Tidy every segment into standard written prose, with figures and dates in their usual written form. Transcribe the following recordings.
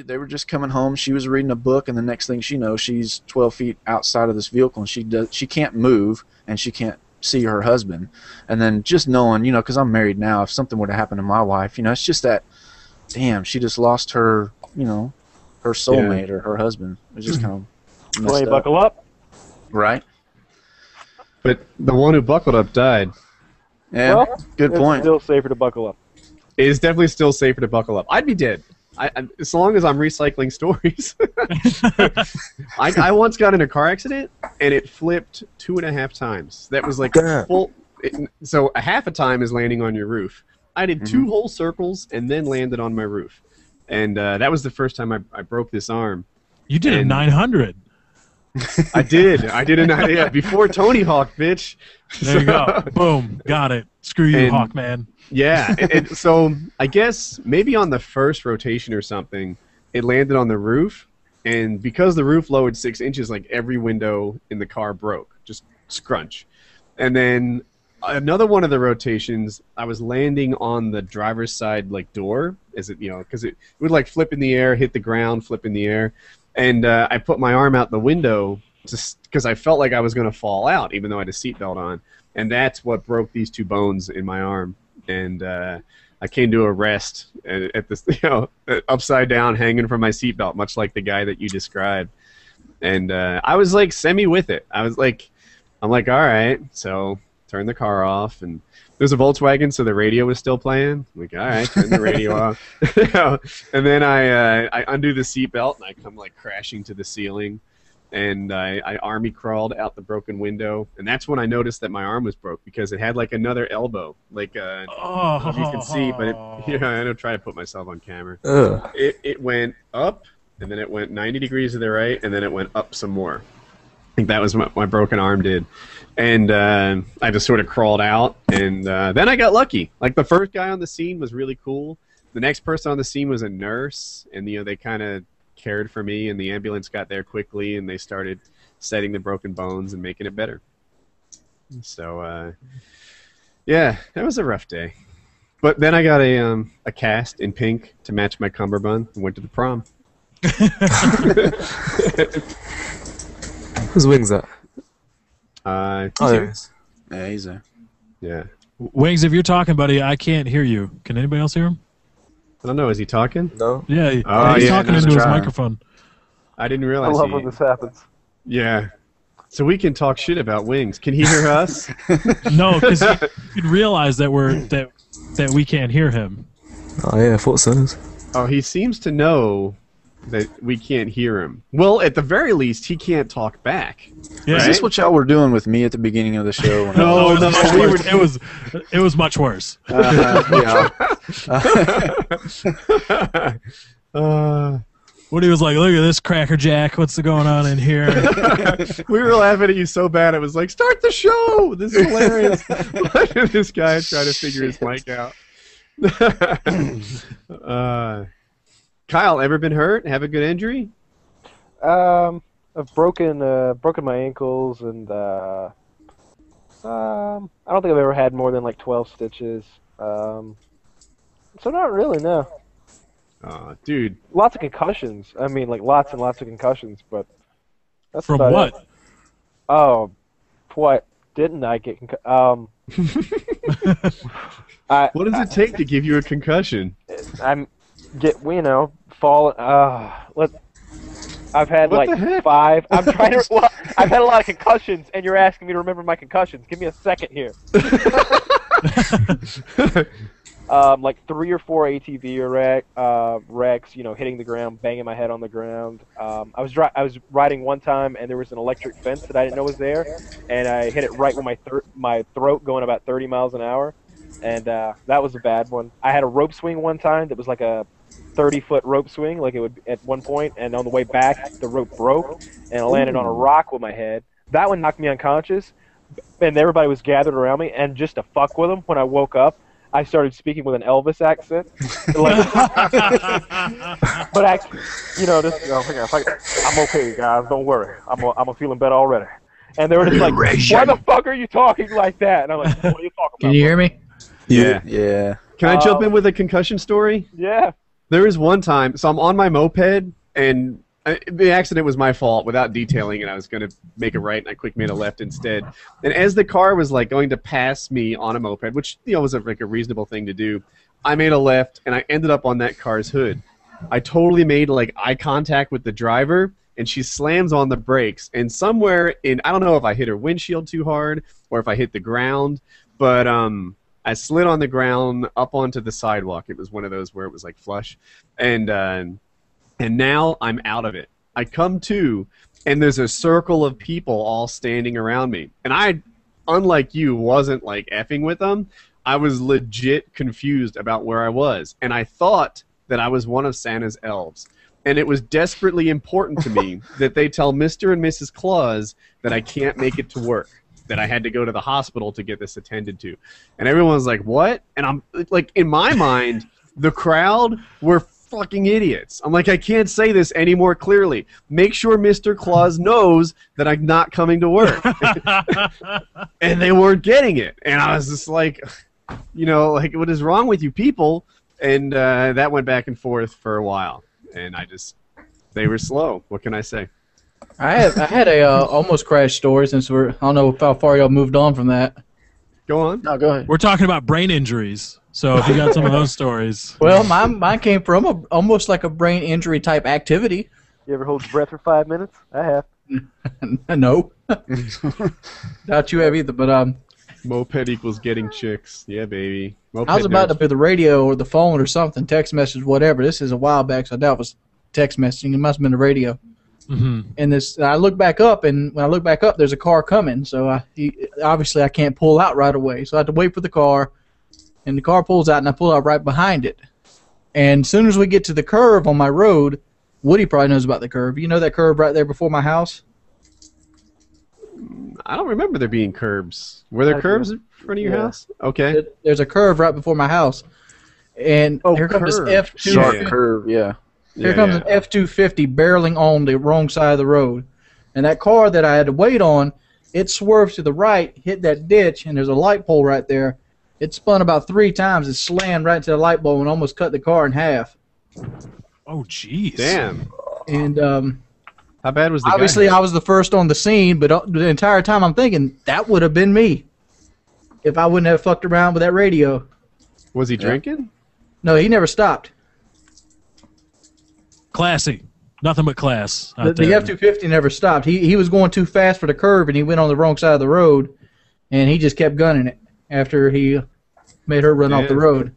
They were just coming home. She was reading a book, and the next thing she knows, she's 12 feet outside of this vehicle, and she can't move, and she can't see her husband. And then just knowing, you know, because I'm married now, if something would have happened to my wife, you know, it's just that, damn, she just lost her, you know, her soulmate or her husband. It was just kind of messed up. Buckle up. Right. But the one who buckled up died. Yeah, well, good point. It's still safer to buckle up. It is definitely still safer to buckle up. I'd be dead. As long as I'm recycling stories. I once got in a car accident, and it flipped 2.5 times. That was like full. So a half a time is landing on your roof. I did 2 whole circles and then landed on my roof. And that was the first time I broke this arm. You did a 900. I did. I did a 900. Yeah, before Tony Hawk, bitch. There you go. Boom. Got it. Screw you, Hawkman. Yeah, so I guess maybe on the first rotation or something, it landed on the roof, and because the roof lowered 6 inches, like every window in the car broke, just scrunch. And then another one of the rotations, I was landing on the driver's side like door, as it, you know, because it would like flip in the air, hit the ground, flip in the air, and I put my arm out the window just because I felt like I was going to fall out, even though I had a seatbelt on, and that's what broke these 2 bones in my arm. And I came to a rest at this, you know, upside down, hanging from my seatbelt, much like the guy that you described. And I was like semi with it. I'm like, all right. So turn the car off, and there's a Volkswagen, so the radio was still playing. I'm like, all right, turn the radio off. And then I undo the seatbelt, and I come like crashing to the ceiling. And I army crawled out the broken window, and that's when I noticed that my arm was broke because it had like another elbow, like I don't know if you can see, but I don't try to put myself on camera. It went up, and then it went 90 degrees to the right, and then it went up some more. I think that was what my broken arm did, and I just sort of crawled out, and then I got lucky. Like the first guy on the scene was really cool. The next person on the scene was a nurse, and you know they kind of cared for me, and the ambulance got there quickly, and they started setting the broken bones and making it better. So yeah, that was a rough day, but then I got a cast in pink to match my cummerbund and went to the prom. Whose wings that? Yeah, he's there. Yeah. Wings, if you're talking, buddy, I can't hear you. Can anybody else hear him? I don't know. Is he talking? No. Yeah, he's talking into his microphone. I didn't realize. I love when this happens. Yeah. So we can talk shit about Wings. Can he hear us? No, because you realize that that we can't hear him. Oh yeah, I thought so. Oh, he seems to know that we can't hear him. Well, at the very least, he can't talk back. Yeah. Is this what y'all were doing with me at the beginning of the show? No, it was much worse. Yeah. Woody was like, "Look at this Cracker Jack. What's going on in here?" We were laughing at you so bad it was like, "Start the show! This is hilarious." This guy trying to figure his mic out. Kyle, ever been hurt? Have a good injury? I've broken my ankles, and I don't think I've ever had more than like 12 stitches. So not really, no. Dude. Lots of concussions. I mean, like lots and lots of concussions, but that's from about what? It. Oh, what didn't I get? What does it take to give you a concussion? Fall. I've had like 5. I'm trying to. Well, I've had a lot of concussions, and you're asking me to remember my concussions. Give me a second here. Like 3 or 4 ATV wrecks. You know, hitting the ground, banging my head on the ground. I was riding one time, and there was an electric fence that I didn't know was there, and I hit it right with my throat, going about 30 miles an hour, and that was a bad one. I had a rope swing one time that was like a 30-foot rope swing, like it would at one point, and on the way back, the rope broke, and I landed on a rock with my head. That one knocked me unconscious, and everybody was gathered around me, and just to fuck with them, when I woke up, I started speaking with an Elvis accent. But actually, you know, I'm okay, guys, don't worry. I'm feeling better already. And they were just like, why the fuck are you talking like that? And I'm like, what are you talking about? Can you hear me? Yeah. Yeah. Can I jump in with a concussion story? Yeah. There was one time, so I'm on my moped, and the accident was my fault. Without detailing it, I was going to make a right, and I quick made a left instead. And as the car was like going to pass me on a moped, which was like a reasonable thing to do, I made a left, and I ended up on that car's hood. I totally made like eye contact with the driver, and she slams on the brakes. And somewhere in, I don't know if I hit her windshield too hard or if I hit the ground, but I slid on the ground up onto the sidewalk. It was one of those where it was like flush, and now I'm out of it. I come to, and there's a circle of people all standing around me, and I, unlike you, wasn't like effing with them. I was legit confused about where I was, and I thought that I was one of Santa's elves, and it was desperately important to me that they tell Mr. and Mrs. Claus that I can't make it to work, that I had to go to the hospital to get this attended to. And everyone was like, what? And I'm like, in my mind, the crowd were fucking idiots. I'm like, I can't say this any more clearly. Make sure Mr. Claus knows that I'm not coming to work. And they weren't getting it. And I was just like, like, what is wrong with you people? And that went back and forth for a while. And they were slow. What can I say? I had a almost crash story since I don't know how far y'all moved on from that. Go on. No, go ahead. We're talking about brain injuries. So if you got some of those stories. Well, mine came from almost like a brain injury type activity. You ever hold your breath for 5 minutes? I have. No. Not you have either, but Moped equals getting chicks. Yeah, baby. Moped I was about to nerds. put the radio or the phone or something, text message, whatever. This is a while back, so I doubt it was text messaging. It must have been the radio. Mm-hmm. And I look back up, and when I look back up, there's a car coming. So obviously I can't pull out right away. So I have to wait for the car, and the car pulls out, and I pull out right behind it. And as soon as we get to the curve on my road, Woody probably knows about the curve. You know that curve right there before my house? I don't remember there being curbs. Were there curbs in front of your house? Okay. There's a curve right before my house. And here comes this F250. Sharp curve, yeah. Here comes an F-250 barreling on the wrong side of the road. And that car that I had to wait on, it swerved to the right, hit that ditch, and there's a light pole right there. It spun about 3 times. It slammed right into the light pole and almost cut the car in half. Oh, jeez. Damn. And how bad was the obviously guy? I was the first on the scene, but the entire time I'm thinking, that would have been me if I wouldn't have fucked around with that radio. Was he drinking? No, he never stopped. Classy. Nothing but class. The F-250 never stopped. He was going too fast for the curve, and he went on the wrong side of the road, and he just kept gunning it after he made her run off the road.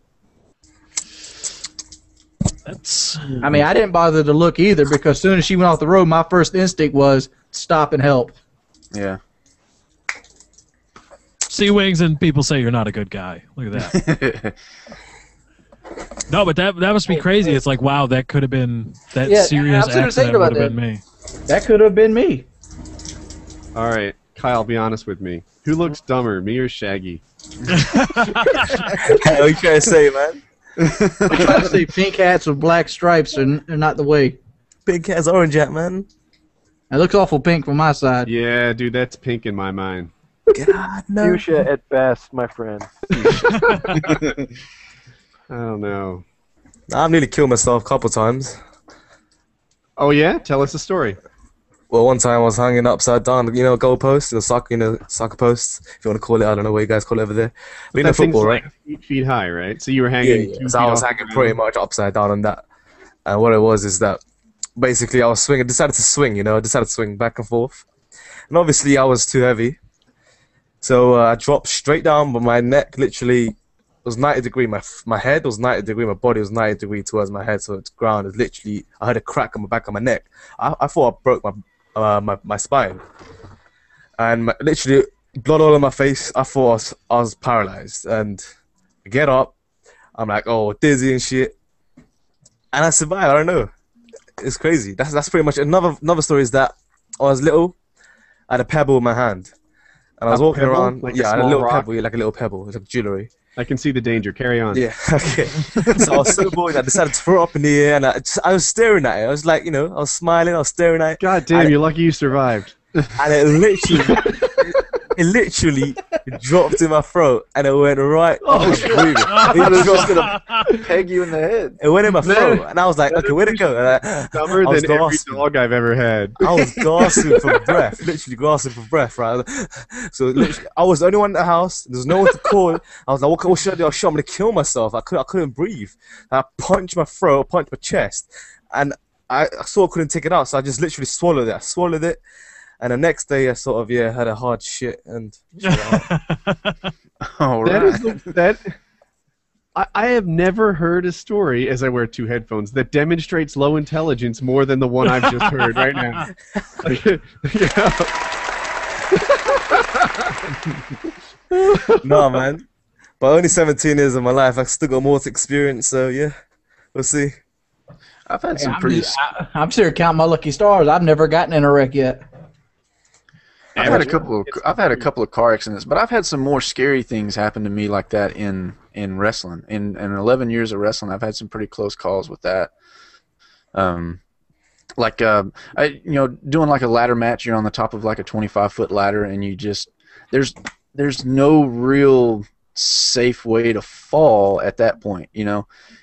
I mean, I didn't bother to look either, because as soon as she went off the road, my first instinct was stop and help. Yeah. See wings and people say you're not a good guy. Look at that. No, but that must be crazy. It's like, wow, that could have been serious accident would have been me. That could have been me. All right, Kyle, be honest with me. Who looks dumber, me or Shaggy? What you trying to say, man? I'm trying to say pink hats with black stripes are not the way. Pink hat's orange hat, man. It looks awful pink from my side. Yeah, dude, that's pink in my mind. God, no. Fuchsia at best, my friend. I don't know. I've nearly killed myself a couple times. Oh yeah? Tell us a story. Well, one time I was hanging upside down, goal post, soccer posts, if you want to call it. I don't know what you guys call it over there. But That thing's football, like right? 8 feet high, right? So you were hanging. Yeah. So I was hanging pretty much upside down on that. And what it was is that basically I was swinging, decided to swing back and forth. And obviously I was too heavy. So I dropped straight down, but my neck literally was 90 degree. My head was 90 degree. My body was 90 degree towards my head. So it's ground is literally. I had a crack on the back of my neck. I thought I broke my spine, and literally blood all over my face. I thought I was paralyzed. And I get up. I'm like, oh, dizzy and shit. And I survived. I don't know. It's crazy. That's pretty much another story. Is that I was little. I had a pebble in my hand. And I was walking around, like I had a little pebble, like a little pebble, it's like jewelry. I can see the danger. Carry on. Yeah, okay. So I was so bored, I decided to throw it up in the air, and I was staring at it. I was like, I was smiling, I was staring at it. God damn, you're lucky you survived. And it literally It literally dropped in my throat, and it went right. I was just gonna peg you in the head. It went in my throat, and I was like, "Okay, where'd it go?" Dumber than every dog I've ever had. I was gasping for breath, literally gasping for breath, right? So literally, I was the only one in the house. There was no one to call. I was like, "What should I do? I'm gonna kill myself." I couldn't breathe. I punched my throat, punched my chest, and I sort of couldn't take it out. So I just literally swallowed it. I swallowed it. And the next day, I sort of had a hard shit and. All right. I have never heard a story, as I wear 2 headphones, that demonstrates low intelligence more than the one I've just heard right now. No, man. But only 17 years of my life, I've still got more to experience. So yeah, we'll see. I've had some pretty. I'm sure counting my lucky stars. I've never gotten in a wreck yet. I've had a couple of car accidents, but I've had some more scary things happen to me like that in wrestling. In 11 years of wrestling, I've had some pretty close calls with that. Doing like a ladder match, you're on the top of like a 25-foot ladder, and you just there's no real safe way to fall at that point,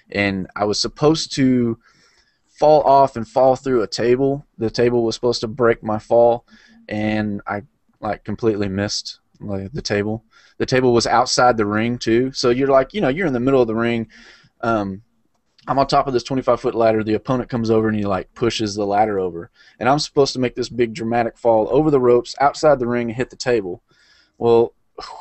And I was supposed to fall off and fall through a table. The table was supposed to break my fall. And I completely missed the table. The table was outside the ring too, so you're you're in the middle of the ring. I'm on top of this 25-foot ladder. The opponent comes over and he pushes the ladder over, and I'm supposed to make this big dramatic fall over the ropes, outside the ring, and hit the table. Well,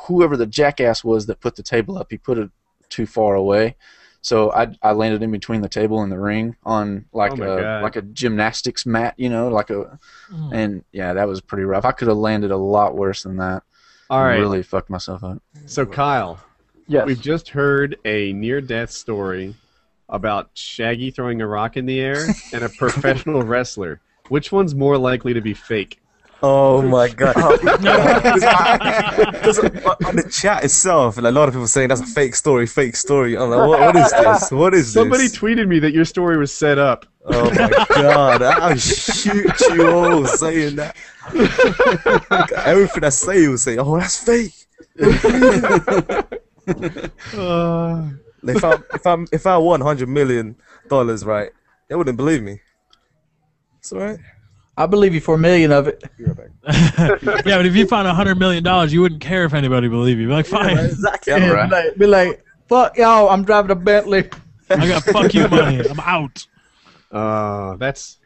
whoever the jackass was that put the table up, he put it too far away. So I landed in between the table and the ring on like a gymnastics mat, and yeah, that was pretty rough. I could have landed a lot worse than that. All right, really fucked myself up. So Kyle, Yes. we've just heard a near-death story about Shaggy throwing a rock in the air and a professional wrestler. Which one's more likely to be fake? Oh my god! Because on the chat itself, a lot of people saying that's a fake story, fake story. I'm like, what is this? What is Somebody this? tweeted me that your story was set up. Oh my god! I'll shoot you all saying that. Everything I say, you will say, "Oh, that's fake." If I won $100 million, right, they wouldn't believe me. It's alright. I believe you for $1 million of it. Be right back. Yeah, but if you found $100 million, you wouldn't care if anybody believed you. You'd be like, fine. Exactly. Yeah, right. Be like, fuck y'all, I'm driving a Bentley. I got fuck you money. I'm out. That's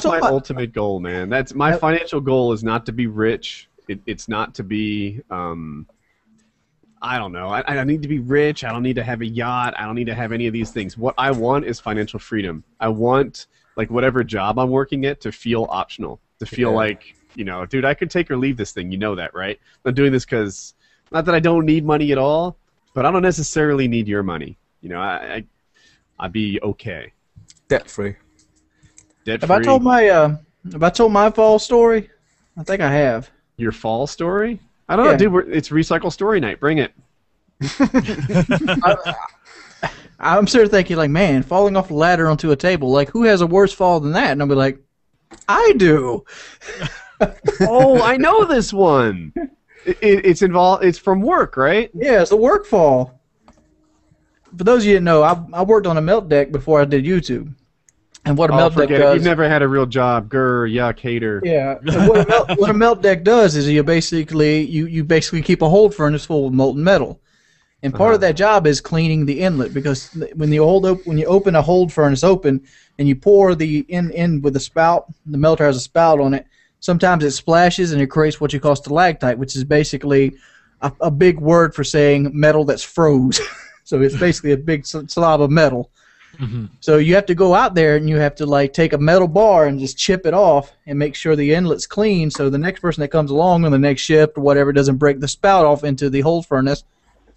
my ultimate goal, man. That's my financial goal is not to be rich. It's not to be I don't know. I need to be rich. I don't need to have a yacht. I don't need to have any of these things. What I want is financial freedom. I want whatever job I'm working at to feel optional. To feel like, dude, I could take or leave this thing. You know that, right? I'm doing this because not that I don't need money at all, but I don't necessarily need your money. I'd be okay. Debt free. Have I told my fall story? I think I have. Your fall story? I don't know, dude. It's recycle story night. Bring it. I'm sort of thinking, man, falling off a ladder onto a table. Who has a worse fall than that? And I'll be like, I do. Oh, I know this one. It's involved. It's from work, right? Yeah, it's a work fall. For those of you that know, I worked on a melt deck before I did YouTube. And what a melt deck does... You've never had a real job. Grr, yuck, hater. Yeah. What a melt deck does is you basically keep a hold furnace full of molten metal. And part of that job is cleaning the inlet, because when you open a hold furnace open and you pour the in with a spout, the melter has a spout on it, sometimes it splashes and it creates what you call stalactite, which is basically a big word for saying metal that's froze. So it's basically a big slob of metal. Mm-hmm. So you have to go out there and you have to take a metal bar and just chip it off and make sure the inlet's clean, so the next person that comes along on the next shift or whatever doesn't break the spout off into the hold furnace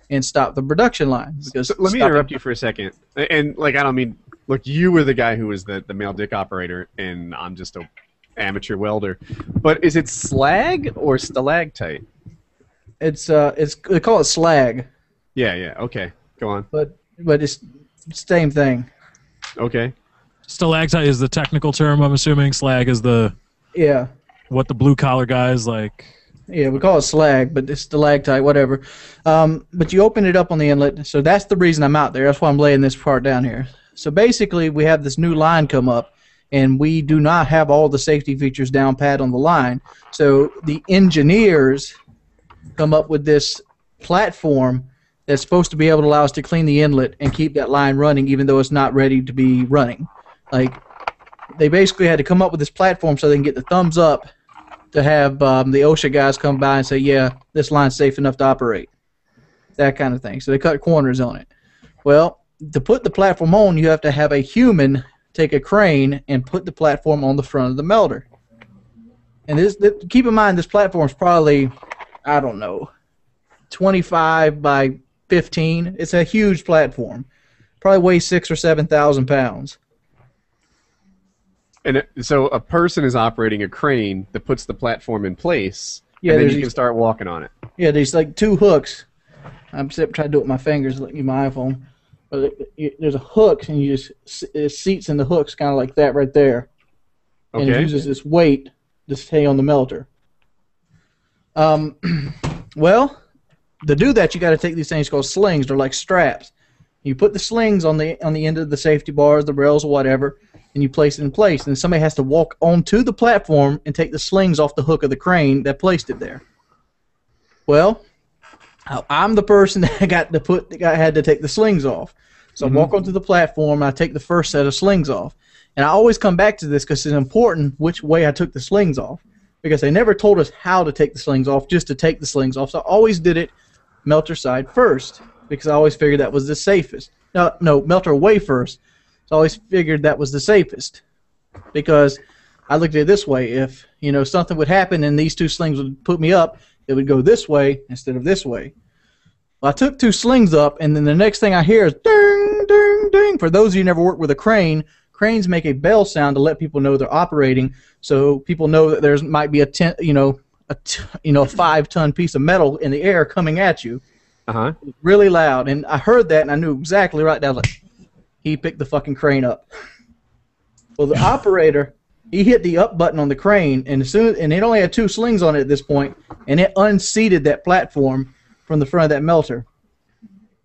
and stop the production line. Because so let me interrupt you for a second. And I don't mean, look, you were the guy who was the male dick operator, and I'm just a amateur welder. But is it slag or stalactite? It's they call it slag. Yeah. Okay, go on. But it's same thing. Okay. Stalactite is the technical term, I'm assuming. Slag is the what the blue collar guys like. Yeah, we call it slag, but it's stalactite, whatever. But you open it up on the inlet, so that's the reason I'm out there. That's why I'm laying this part down here. So basically, we have this new line come up, and we do not have all the safety features down pat on the line. So the engineers come up with this platform that's supposed to be able to allow us to clean the inlet and keep that line running, even though it's not ready to be running. Like, they basically had to come up with this platform so they can get the thumbs up to have the OSHA guys come by and say, yeah, this line's safe enough to operate. That kind of thing. So they cut corners on it. Well, to put the platform on, you have to have a human take a crane and put the platform on the front of the melter. And keep in mind, this platform is probably, I don't know, 25 by 15. It's a huge platform. Probably weighs 6,000 or 7,000 pounds. And so a person is operating a crane that puts the platform in place, and then you can start walking on it. Yeah, there's like 2 hooks. I'm trying to do it with my fingers, like my iPhone. But there's a hook, and you just it seats in the hooks, kind of like that right there. And it uses this weight to stay on the melter. Well, to do that, you got to take these things called slings. They're like straps. You put the slings on the end of the safety bars, the rails, or whatever, and you place it in place. And somebody has to walk onto the platform and take the slings off the hook of the crane that placed it there. Well, I'm the person that had to take the slings off. So I walk onto the platform, and I take the first set of slings off. And I always come back to this because it's important which way I took the slings off, because they never told us how to take the slings off, just to take the slings off. So I always did it melter side first, because I always figured that was the safest. No, melter away first. So I always figured that was the safest, because I looked at it this way: if something would happen and these 2 slings would put me up, it would go this way instead of this way. Well, I took 2 slings up, and then the next thing I hear is ding, ding, ding. For those of you who never worked with a crane, cranes make a bell sound to let people know they're operating, so people know that there might be a 5-ton piece of metal in the air coming at you. Really loud, and I heard that, and I knew exactly right. I was like, he picked the fucking crane up. Well, the operator, he hit the up button on the crane, and it only had 2 slings on it at this point, and it unseated that platform from the front of that melter.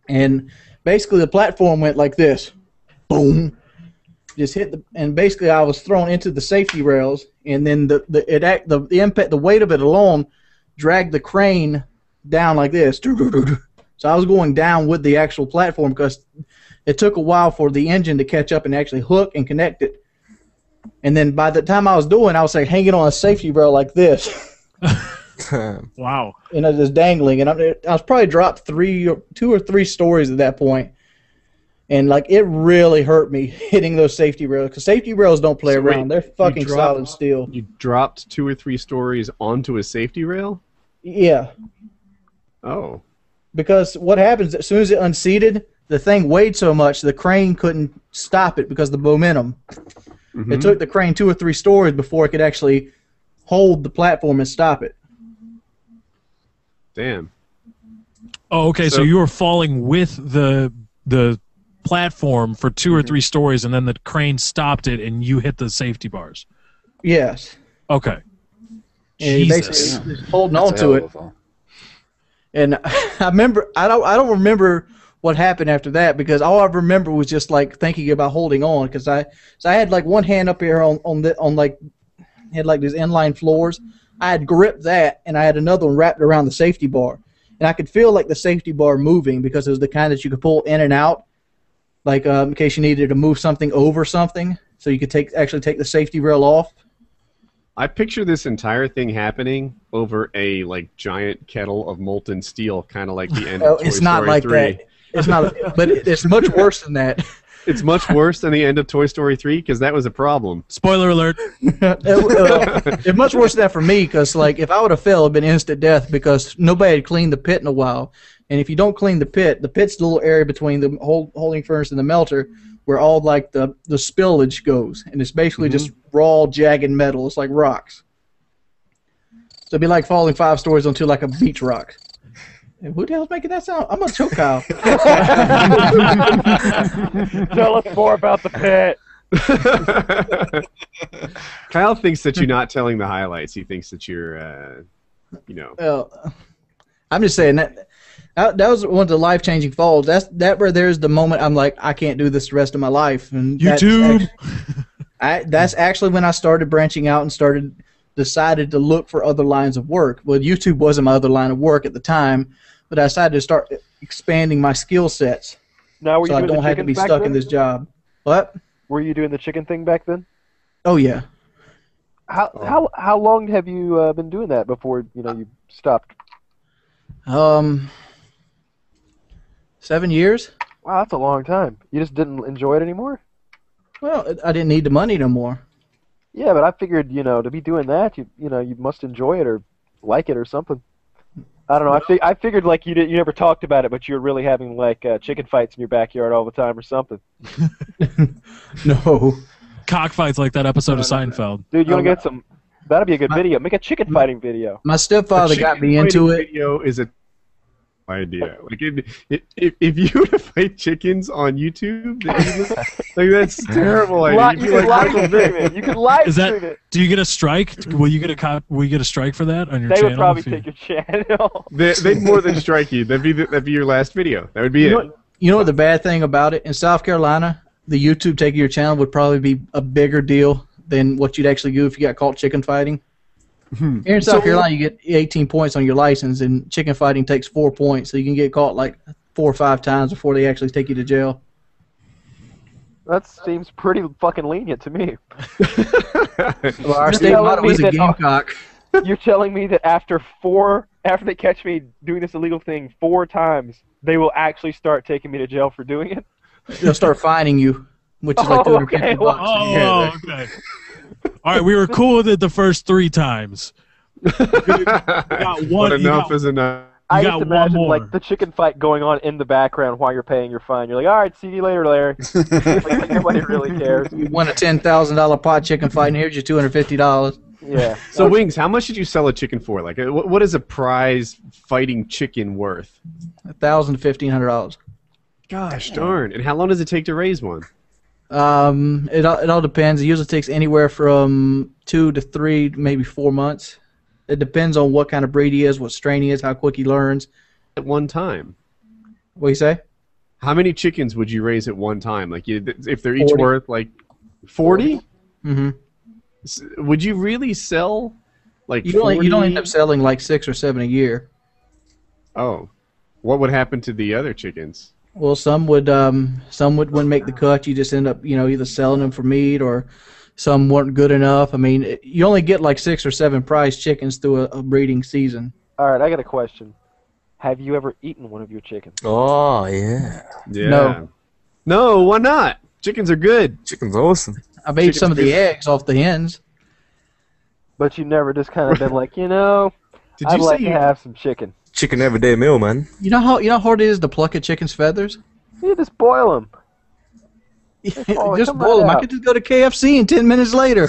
And basically, the platform went like this, boom, just hit and basically I was thrown into the safety rails, and then the impact, the weight of it alone, dragged the crane down like this. So I was going down with the actual platform, because it took a while for the engine to catch up and actually hook and connect it. And then by the time I was like hanging on a safety rail like this. Wow. Just dangling. And I was probably dropped 2 or 3 stories at that point. And like, it really hurt me hitting those safety rails, because safety rails don't play around. They're fucking solid steel. You dropped 2 or 3 stories onto a safety rail? Yeah. Oh. Because what happens, as soon as it unseated, the thing weighed so much the crane couldn't stop it because of the momentum. It took the crane 2 or 3 stories before it could actually hold the platform and stop it. Damn. Oh, okay. So you were falling with the platform for 2 or 3 stories, and then the crane stopped it, and you hit the safety bars. Yes. Okay. And Jesus. basically just holding on to it. And I don't remember what happened after that, because all I remember was just like thinking about holding on, because I had like one hand up here on these inline floors. I had gripped that, and I had another one wrapped around the safety bar, and I could feel like the safety bar moving, because it was the kind that you could pull in and out, like in case you needed to move something over something, so you could actually take the safety rail off. I picture this entire thing happening over a giant kettle of molten steel, kind of like the end of Toy it's not Story like 3. that. It's not, but it's much worse than that. It's much worse than the end of Toy Story 3, because that was a problem. Spoiler alert. It's much worse than that for me, because if I would have fell, it would have been instant death, because nobody had cleaned the pit in a while. And if you don't clean the pit's the little area between the holding furnace and the melter, where all the spillage goes, and it's basically just raw, jagged metal. It's like rocks. So it'd be like falling 5 stories onto a beach rock. And who the hell's making that sound? I'm gonna choke Kyle. Tell us more about the pit. Kyle thinks that you're not telling the highlights. He thinks that you're you know. Well, I'm just saying that was one of the life-changing falls. That where there's the moment I'm like, I can't do this the rest of my life. And YouTube. That's actually when I started branching out and decided to look for other lines of work. Well, YouTube wasn't my other line of work at the time, but I decided to start expanding my skill sets. Now, were you so I doing don't the have to chickens be back stuck then? in this job. What? Were you doing the chicken thing back then? Oh yeah. How long have you been doing that before you stopped? 7 years. Wow, that's a long time. You just didn't enjoy it anymore? Well, I didn't need the money no more. Yeah, but I figured, to be doing that, you must enjoy it or like it or something. I don't know. I figured like you never talked about it, but you were really having like chicken fights in your backyard all the time or something. No. Cockfights like that episode of Seinfeld. Dude, you want to get some? That'd be a good video. Make a chicken fighting video. My stepfather got me into it. Video is a idea. Like if you were to fight chickens on YouTube, like that's terrible. You can live stream it. You can live stream it. Do you get a strike? Will you get a strike for that on your channel? They would probably take your channel. They'd more than strike you. That'd be your last video. That would be it. You know what the bad thing about it? In South Carolina, the YouTube taking your channel would probably be a bigger deal than what you'd actually do if you got caught chicken fighting. Here in South Carolina, you get 18 points on your license, and chicken fighting takes 4 points, so you can get caught like 4 or 5 times before they actually take you to jail. That seems pretty fucking lenient to me. Well, our state motto is a gamecock. You're telling me that after they catch me doing this illegal thing 4 times, they will actually start taking me to jail for doing it? They'll start fining you, which is like $250. Oh, okay. All right, we were cool with it the first 3 times. You got one. But enough is enough. I just imagine like the chicken fight going on in the background while you're paying your fine. You're like, all right, see you later, Larry. Like, nobody really cares. You won a $10,000 pot chicken fight, and here's your $250. Yeah. So Wings, how much did you sell a chicken for? Like, what is a prize fighting chicken worth? $1,000 to $1,500. Gosh darn! And how long does it take to raise one? It all depends. It usually takes anywhere from 2 to 3, maybe 4 months. It depends on what kind of breed he is, what strain he is, how quick he learns. At one time. What do you say? How many chickens would you raise at one time? Like, if they're each 40. worth like 40? Mm-hmm. Would you really sell like? You don't end up selling like 6 or 7 a year. Oh, what would happen to the other chickens? Well, some wouldn't make the cut. You just end up, either selling them for meat, or some weren't good enough. I mean, you only get like 6 or 7 prize chickens through a breeding season. All right, I got a question. Have you ever eaten one of your chickens? Oh, yeah. Yeah. No, why not? Chickens are good. Chicken's awesome. I've ate some of the eggs off the hens. But you never just kind of been like, I'd like to have some chicken. Chicken everyday meal, man. You know how hard it is to pluck a chicken's feathers? You just boil them. Just boil them. I could just go to KFC and 10 minutes later.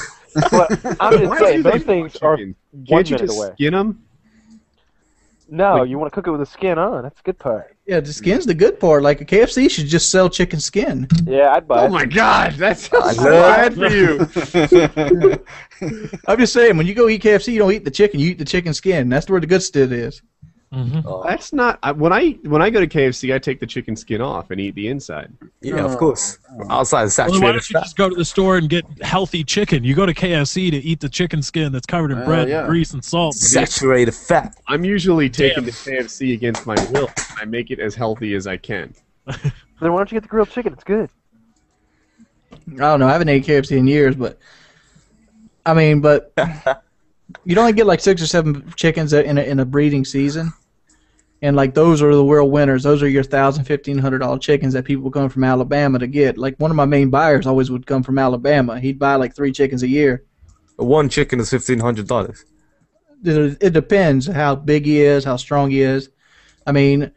But I'm just saying, those things are 1 Can't you minute just away. skin them? No, you want to cook it with the skin on. That's the good part. Yeah, the skin's the good part. Like a KFC should just sell chicken skin. Yeah, I'd buy it. Oh my God, that's so bad for you. I'm just saying, when you go eat KFC, you don't eat the chicken. You eat the chicken skin. That's where the good stuff is. Mm-hmm. That's not when I go to KFC, I take the chicken skin off and eat the inside. Yeah, of course. Outside the Well, saturated why don't you fat. just go to the store and get healthy chicken? You go to KFC to eat the chicken skin that's covered in bread, and grease, and salt. Saturated fat. I'm usually taking the KFC against my will. I make it as healthy as I can. Then why don't you get the grilled chicken? It's good. I don't know. I haven't ate KFC in years, but you'd only get like 6 or 7 chickens in a breeding season, and like those are the real winners. Those are your $1,000, $1,500 chickens that people come from Alabama to get. Like one of my main buyers always would come from Alabama. He'd buy like 3 chickens a year. One chicken is $1,500. It depends how big he is, how strong he is. I mean,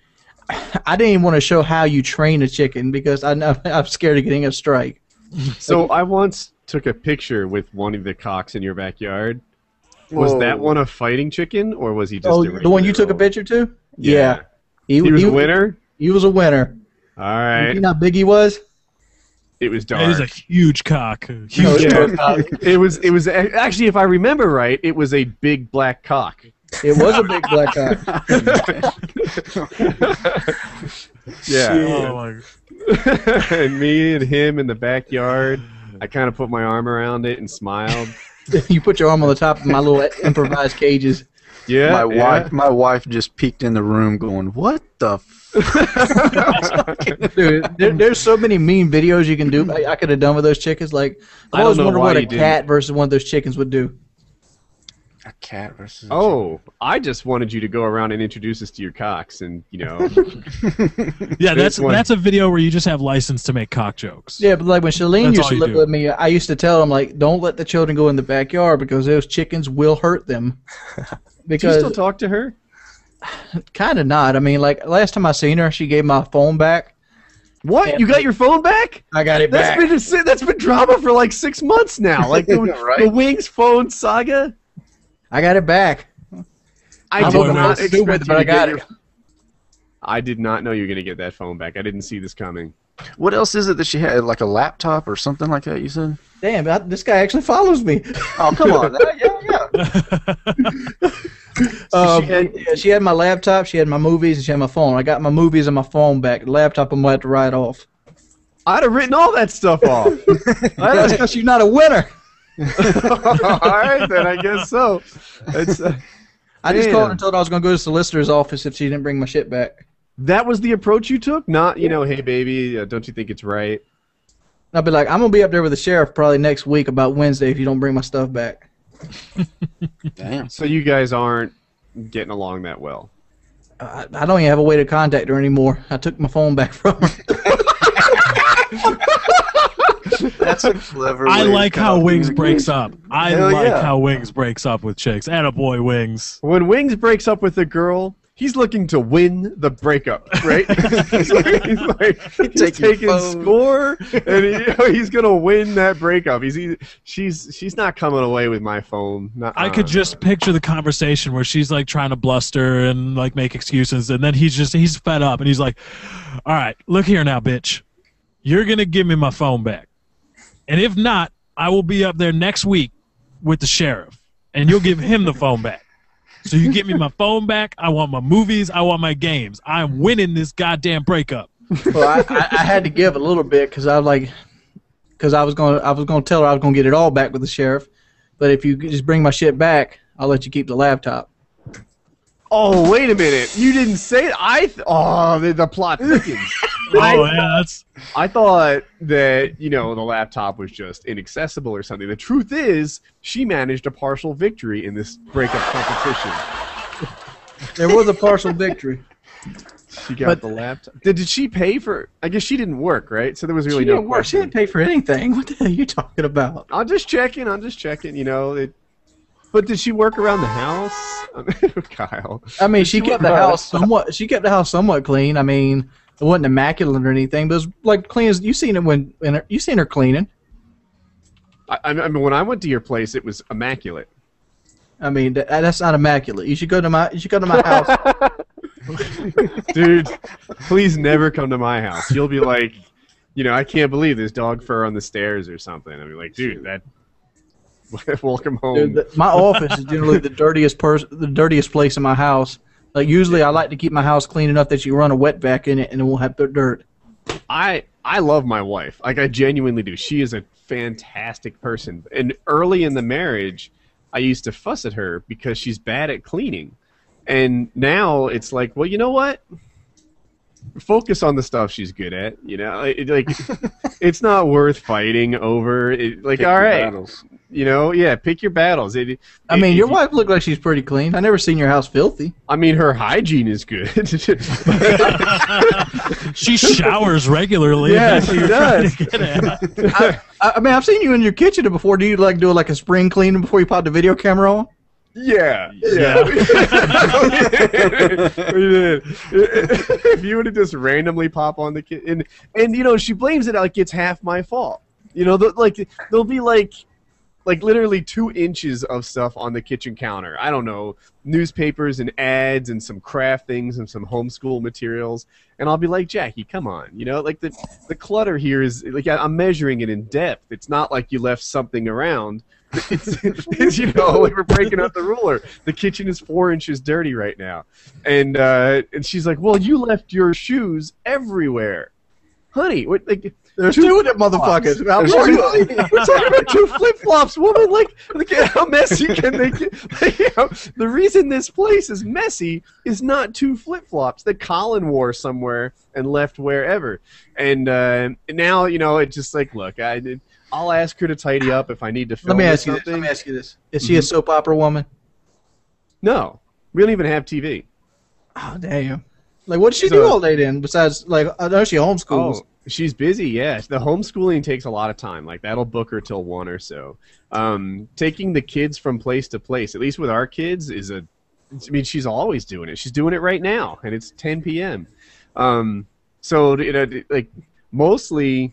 I didn't even want to show how you train a chicken because I'm scared of getting a strike. So I once took a picture with one of the cocks in your backyard. Was that one a fighting chicken, or was he just a the one you took a picture to? Yeah. He was a winner? He was a winner. All right. You know how big he was? It was dark. It was a huge cock. It was actually, if I remember right, it was a big black cock. It was a big black cock. Yeah. Oh my. And me and him in the backyard, I kind of put my arm around it and smiled. You put your arm on the top of my little improvised cages. Yeah. My wife just peeked in the room, going, "What the?" Dude, there's so many mean videos you can do. I could have done with those chickens. Like, I always wonder what a cat versus one of those chickens would do. A cat versus. Oh, I just wanted you to go around and introduce us to your cocks, and Yeah, that's a video where you just have license to make cock jokes. Yeah, but like when Shalene That's used to all you live do. with me, I used to tell them, like, don't let the children go in the backyard because those chickens will hurt them. Do you Because still talk to her? kind of not. I mean, like last time I seen her, she gave my phone back. What? You got your phone back? I got it back. That's been drama for like 6 months now. Like the Right? Wings phone saga. I got it back. I I'm did looking not at it expect stupid, you but to I got get it. I did not know you were going to get that phone back. I didn't see this coming. What else is it that she had? Like a laptop or something like that? You said? Damn, this guy actually follows me. Oh, come on! Yeah. She had my laptop, she had my movies, and she had my phone. I got my movies and my phone back. The laptop I'm going to have to write off. I'd have written all that stuff off. That's because she's not a winner. All right, then I guess so. It's, I just Man. called and told her I was going to go to the solicitor's office if she didn't bring my shit back. that was the approach you took? Not, hey, baby, don't you think it's right? I'll be like, I'm going to be up there with the sheriff probably next week about Wednesday if you don't bring my stuff back. Damn. So you guys aren't getting along that well. I don't even have a way to contact her anymore. I took my phone back from her. That's a clever. I way to like cut how off Wings communication. breaks up. I Hell like yeah. how Wings breaks up with chicks. Attaboy, Wings. When Wings breaks up with a girl, he's looking to win the breakup, right? he's taking phone. score, and he's gonna win that breakup. She's not coming away with my phone. I could just picture the conversation where she's like trying to bluster and like make excuses, and then he's fed up and he's like, "All right, look here now, bitch. You're gonna give me my phone back, and if not, I will be up there next week with the sheriff, and you'll give him the phone back. So you give me my phone back. I want my movies. I want my games. I'm winning this goddamn breakup." Well, I had to give a little bit because I was going to tell her I was going to get it all back with the sheriff, but if you just bring my shit back, I'll let you keep the laptop. Oh, wait a minute! You didn't say it. The plot thickens. Oh yeah, I thought that, the laptop was just inaccessible or something. The truth is, she managed a partial victory in this breakup competition. There was a partial victory. She got the laptop. Did she pay for? I guess she didn't work, right? So there was really no She question. didn't pay for anything. What the hell are you talking about? I'm just checking. But did she work around the house? Kyle. I mean, she kept the house somewhat. She kept the house somewhat clean. I mean, it wasn't immaculate or anything, but it was like clean as you seen it you seen her cleaning. I mean, when I went to your place, it was immaculate. I mean, that's not immaculate. You should go to my house. Dude, please never come to my house. You'll be like, I can't believe there's dog fur on the stairs or something. I'll be like, dude, welcome home. Dude, my office is generally the dirtiest place in my house. Like usually, I like to keep my house clean enough that you run a wet vac in it and it won't have dirt. I love my wife. Like, I genuinely do. She is a fantastic person. And early in the marriage, I used to fuss at her because she's bad at cleaning. And now it's like, well, you know what? Focus on the stuff she's good at. It's not worth fighting over. Pick all your right. battles. Pick your battles. I mean, your wife looked like she's pretty clean. I never seen your house filthy. I mean, her hygiene is good. She showers regularly. Yeah, That's what she you're does. trying to get at. I mean, I've seen you in your kitchen before. Do you do a spring cleaning before you pop the video camera on? Yeah. If you were to just randomly pop on the kid, and she blames it like it's half my fault. There'll be like literally 2 inches of stuff on the kitchen counter. I don't know, newspapers and ads and some craft things and some homeschool materials. And I'll be like, Jackie, come on. The clutter here is like, I'm measuring it in depth. It's not like you left something around it's like we're breaking up the ruler. The kitchen is 4 inches dirty right now, and she's like, well, you left your shoes everywhere, honey. What, like, there's two of them motherfuckers. We're talking about 2 flip-flops, woman. Like how messy can they get? The reason this place is messy is not 2 flip-flops that Colin wore somewhere and left wherever. And now, it's just like, look, I'll ask her to tidy up if I need to film something. Let me ask you this. Is she a soap opera woman? No. We don't even have TV. Oh, damn. Like, what does she do all day then? Besides, like, I know she homeschools. Oh, she's busy, yeah. The homeschooling takes a lot of time. Like, that'll book her till 1 or so. Taking the kids from place to place, at least with our kids, she's always doing it. She's doing it right now, and it's 10 p.m. So, like, mostly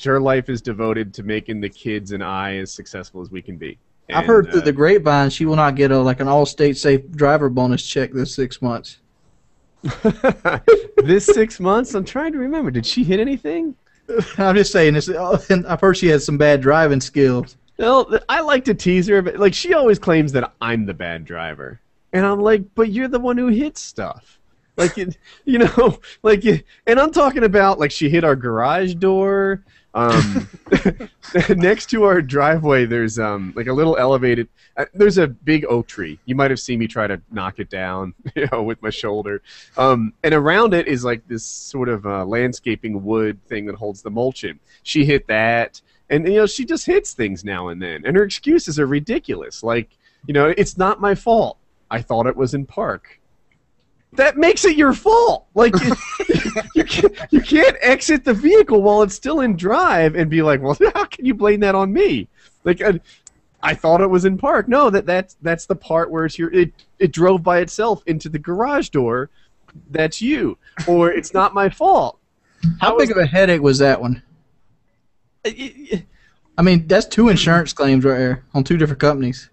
her life is devoted to making the kids and I as successful as we can be. I've heard through the grapevine she will not get an all-state safe driver bonus check this 6 months. This 6 months? I'm trying to remember. Did she hit anything? I'm just saying. I've heard she has some bad driving skills. Well, I like to tease her, but like she always claims that I'm the bad driver, and I'm like, but you're the one who hits stuff. Like, and I'm talking about, like, she hit our garage door. Next to our driveway, there's like a little elevated. There's a big oak tree. You might have seen me try to knock it down, with my shoulder. And around it is like this sort of landscaping wood thing that holds the mulch in. She hit that, and she just hits things now and then. And her excuses are ridiculous. Like, it's not my fault. I thought it was in park. That makes it your fault. Like, you can't exit the vehicle while it's still in drive and be like, well, how can you blame that on me? Like, I thought it was in park. No, that's the part where it drove by itself into the garage door. That's you. Or it's not my fault. How big of a headache was that one? I mean, that's 2 insurance claims right there on 2 different companies.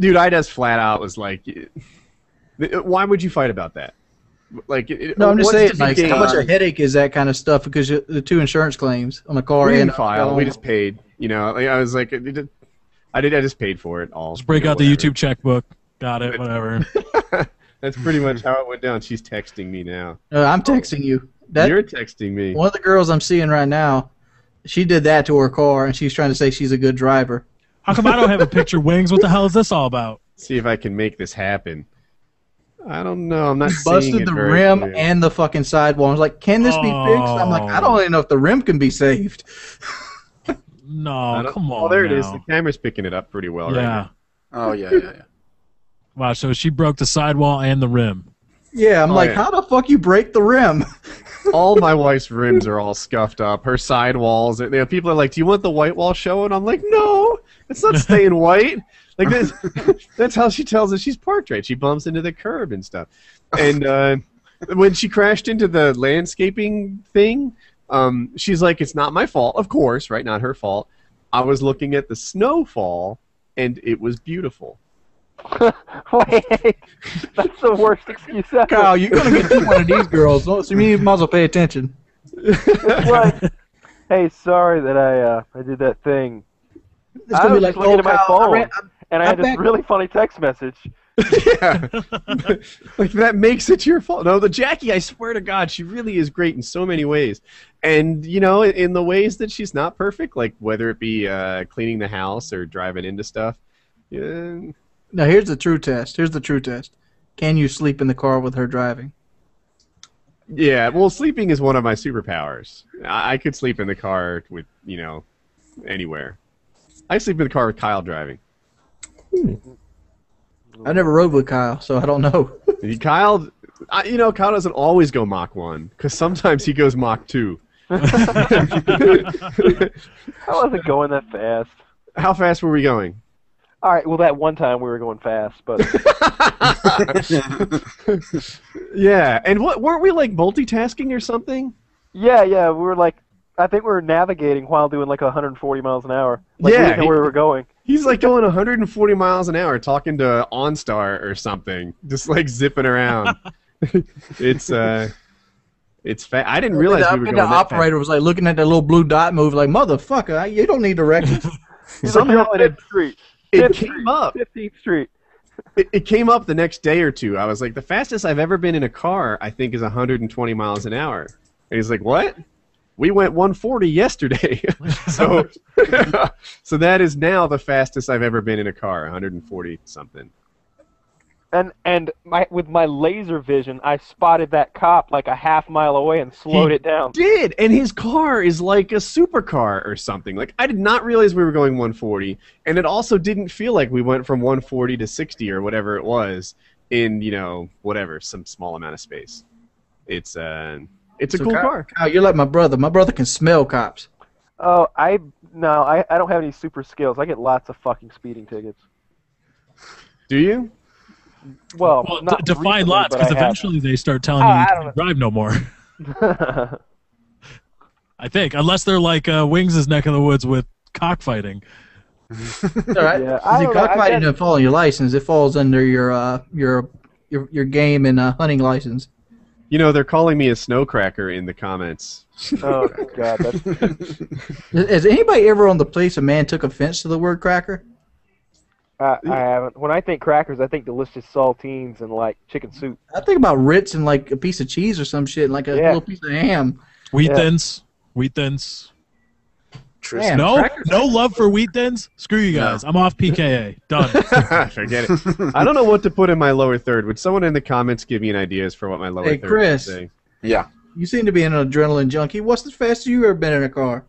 Dude, I just flat out was like, why would you fight about that? Like, no, I'm just saying, like, how much a headache is that kind of stuff? Because the 2 insurance claims on the car. We didn't file. We just paid. Like, I was like, I just paid for it all. Just break out the YouTube checkbook. Got it. Whatever. That's pretty much how it went down. She's texting me now. I'm texting you. You're texting me. One of the girls I'm seeing right now, she did that to her car, and she's trying to say she's a good driver. How come I don't have a picture, Wings? What the hell is this all about? See if I can make this happen. I don't know. I'm not busted the rim and the fucking sidewall. I was like, can this be fixed? I'm like, I don't even know if the rim can be saved. No, come on. Oh, there it is. The camera's picking it up pretty well right now. Oh, yeah. Wow, so she broke the sidewall and the rim. Yeah, I'm like, how the fuck you break the rim? All my wife's rims are all scuffed up. Her sidewalls. People are like, do you want the white wall showing? I'm like, no, it's not staying white. Like this, that's how she tells us she's parked right. She bumps into the curb and stuff. And when she crashed into the landscaping thing, she's like, it's not my fault, of course, right? Not her fault. I was looking at the snowfall, and it was beautiful. Wait, that's the worst excuse ever. Kyle, you're going to get one of these girls, so you might as well pay attention. What? Hey, sorry that I did that thing. I was like, looking at my phone, and I had this really funny text message. Yeah. Like, that makes it your fault. No, the Jackie, I swear to God, she really is great in so many ways. And, in the ways that she's not perfect, like whether it be cleaning the house or driving into stuff. Yeah. Now, here's the true test. Can you sleep in the car with her driving? Yeah, well, sleeping is one of my superpowers. I could sleep in the car with, anywhere. I sleep in the car with Kyle driving. I never rode with Kyle, so I don't know. Kyle doesn't always go Mach 1, because sometimes he goes Mach 2. I wasn't going that fast. How fast were we going? All right, well, that one time we were going fast, but... Yeah, and weren't we, like, multitasking or something? Yeah, we were, like, I think we were navigating while doing, like, 140 miles an hour. Like, yeah. We didn't know where we were going. He's, like, going 140 miles an hour talking to OnStar or something, just, like, zipping around. It's I didn't realize we were going that fast. The operator was, like, looking at that little blue dot move, like, motherfucker, you don't need directions. He's Somehow like, it had- 5th Street. it 5th came Street, up. 15th Street. It came up the next day or two. I was like, the fastest I've ever been in a car, I think, is 120 miles an hour. And he's like, what? We went 140 yesterday. so, so that is now the fastest I've ever been in a car, 140 something. And with my laser vision, I spotted that cop like a half mile away and slowed it down. Did, and his car is like a supercar or something. Like, I did not realize we were going 140, and it also didn't feel like we went from 140 to 60 or whatever it was in, you know, whatever, some small amount of space. It's a cool car. Kyle, you're like my brother. My brother can smell cops. Oh, I don't have any super skills. I get lots of fucking speeding tickets. Do you? Well, not define recently, lots, but because I have. eventually they start telling Oh, you I you don't can't drive no more. I think, unless they're like Wings' neck of the woods with cockfighting. All right. Yeah, I See, don't know, I cockfighting bet- doesn't fall on your license. It falls under your game and hunting license. You know, they're calling me a snowcracker in the comments. Oh god, that's Has anybody ever on the police a man took offense to the word cracker? I haven't. When I think crackers, I think delicious saltines and like chicken soup. I think about Ritz and like a piece of cheese or some shit, like a Yeah. little piece of ham. Wheat Yeah. thins. Wheat thins. Man, No, crackers- no love for wheat thins. Screw you guys. I'm off PKA. Done. Forget it. I don't know what to put in my lower third. Would someone in the comments give me an ideas for what my lower Hey, third Chris. would say? Yeah. You seem to be an adrenaline junkie. What's the fastest you ever been in a car?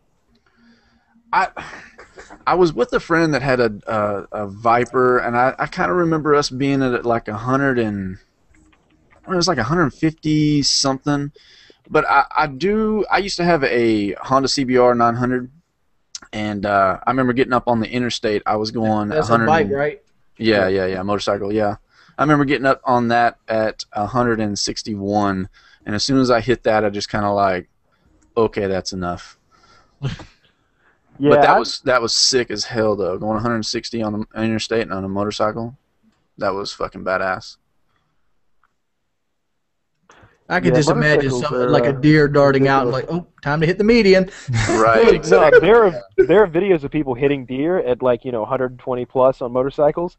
I was with a friend that had a Viper, and I kind of remember us being at like 100 and it was like 150 something. But I used to have a Honda CBR 900, and I remember getting up on the interstate. I was going That's 100. a bike, right? Yeah, motorcycle. Yeah, I remember getting up on that at 161, and as soon as I hit that, I just kind of like, okay, that's enough. Yeah, But that was sick as hell though. Going 160 on the interstate and on a motorcycle, that was fucking badass. I could Yeah, just imagine motorcycles something are, like a deer darting out and like, oh, time to hit the median. Right. No, there are videos of people hitting deer at like 120 plus on motorcycles.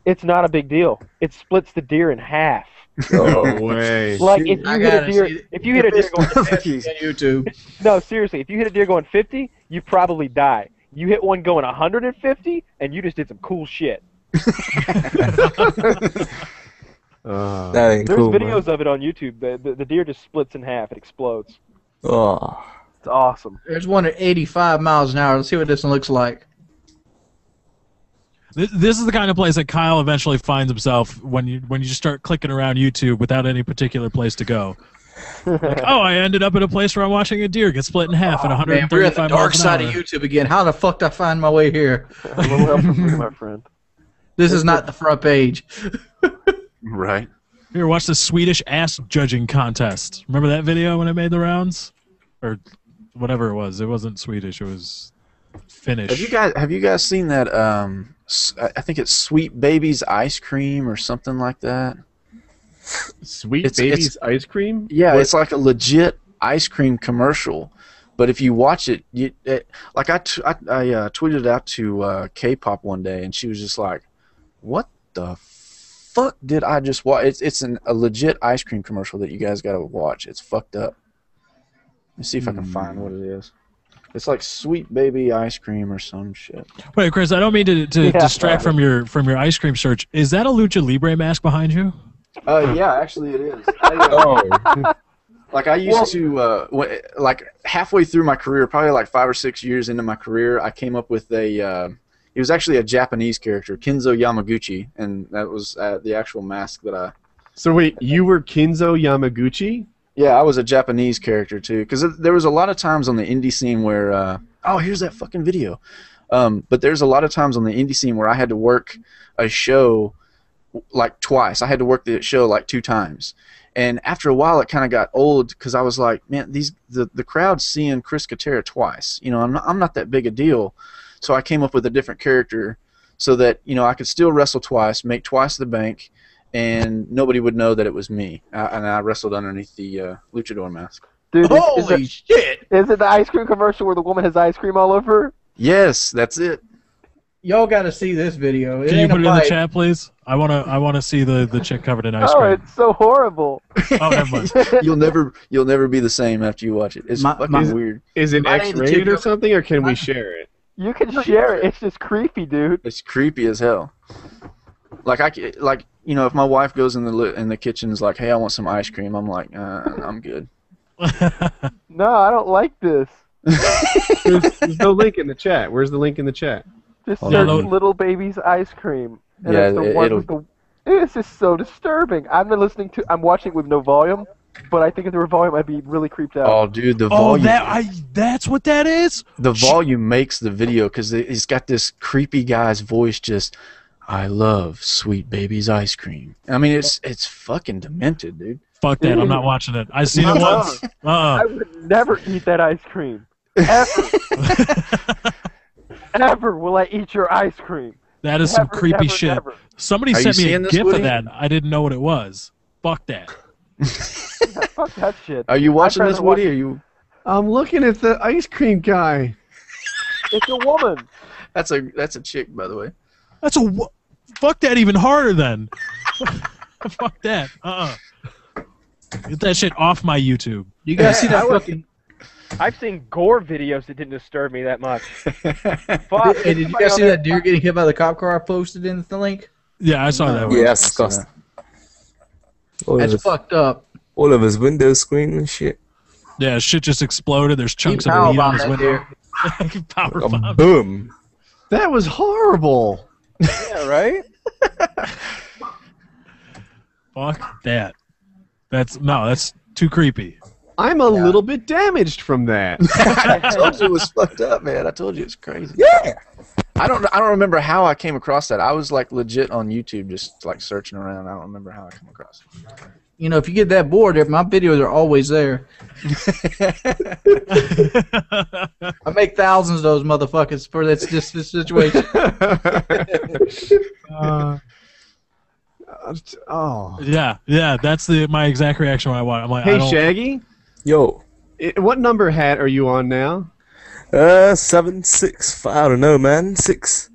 It's not a big deal. It splits the deer in half. No way. Like if you I hit a gotta deer, see it. if you hit a deer going on YouTube. no, seriously, if you hit a deer going 50, you probably die. You hit one going 150, and you just did some cool shit. That ain't There's cool, videos of it on YouTube. The deer just splits in half. It explodes. man. Oh. It's awesome. There's one at 85 miles an hour. Let's see what this one looks like. This is the kind of place that Kyle eventually finds himself when you just start clicking around YouTube without any particular place to go. Like, oh, I ended up at a place where I'm watching a deer get split in half at Man, 135 we're at the dark miles an side hour. of YouTube again. How the fuck did I find my way here? A little help from you, my friend. This is not the front page. Right. Here, watch the Swedish ass judging contest. Remember that video when it made the rounds, or whatever it was? It wasn't Swedish. It was Finnish. Have you guys seen that? I think it's Sweet Baby's ice cream or something like that. Sweet It's- Baby's ice cream? Yeah, it's like a legit ice cream commercial. But if you watch it, like I tweeted it out to K-pop one day, and she was just like, "What the fuck did I just watch?" It's a legit ice cream commercial that you guys gotta watch. It's fucked up. Let me see if I can find what it is. It's like Sweet Baby ice cream or some shit. Wait, Chris, I don't mean to Yeah. distract from your ice cream search. Is that a Lucha Libre mask behind you? Yeah, actually it is. Like I used to, like halfway through my career, probably like 5 or 6 years into my career, I came up with a. It was actually a Japanese character, Kinzo Yamaguchi, and that was the actual mask that I. So wait, you were Kinzo Yamaguchi? Yeah, I was a Japanese character too, because there was a lot of times on the indie scene where. Oh, here's that fucking video. But there's a lot of times on the indie scene where I had to work a show like twice. I had to work the show like 2 times. And after a while, it kind of got old because I was like, man, the crowd's seeing Kris Katera twice. You know, I'm not that big a deal. So I came up with a different character so that, you know, I could still wrestle twice, make twice the bank, and nobody would know that it was me. And I wrestled underneath the luchador mask. Dude, Holy shit! is it the ice cream commercial where the woman has ice cream all over her? Yes, that's it. y'all got to see this video. Can you put it in the chat, please? I wanna see the chick covered in ice Oh, cream. it's so horrible. Oh, never mind. You'll never be the same after you watch it. It's fucking weird. Is it My name is X-rated or Jacob. something, or can we share it? You can share it. It's just creepy, dude. It's creepy as hell. Like if my wife goes in the kitchen and is like, "Hey, I want some ice cream," I'm like, "I'm good." No, I don't like this. There's no link in the chat. Where's the link in the chat? Just Hold search on. little baby's ice cream. And Yeah, it's the one with the. It's just so disturbing. I'm watching it with no volume, but I think if there were volume, I'd be really creeped out. Oh, dude, the Oh, volume. that's what that is? The volume makes the video because he's got this creepy guy's voice. Just, I love sweet baby's ice cream. I mean, it's fucking demented, dude. Fuck that, I'm not watching it. I seen it once. I would never eat that ice cream. Ever. Ever will I eat your ice cream. That is some Never, creepy never, shit. never. Somebody Are you sent me a seeing this, gif Woody? of that. I didn't know what it was. Fuck that. Fuck that shit. Are you watching I'd this, rather Woody? watch- Are you? I'm looking at the ice cream guy. It's a woman. That's a chick, by the way. That's fuck that even harder then. Fuck that. Get that shit off my YouTube. You guys see that fucking? I've seen gore videos that didn't disturb me that much. Fuck. Hey, did you guys see that deer getting hit by the cop car I posted in the link? Yeah, I saw that. Yeah, that's disgusting. That's fucked up. All of his window screen and shit. Yeah, shit just exploded. There's chunks He of meat powerbombed on his that window. deer. Powerbomb. Boom. That was horrible. Yeah, right? Fuck that. That's too creepy. I'm a little bit damaged from that. I told you it was fucked up, man. I told you it's crazy. Yeah. I don't remember how I came across that. I was like legit on YouTube, just like searching around. I don't remember how I came across it. You know, if you get that bored, my videos are always there. I make thousands of those motherfuckers for this situation. Oh. Yeah, that's my exact reaction when I watch. I'm like, Hey, Shaggy, Yo. what number hat are you on now? 7, 6, I don't know, man. 6.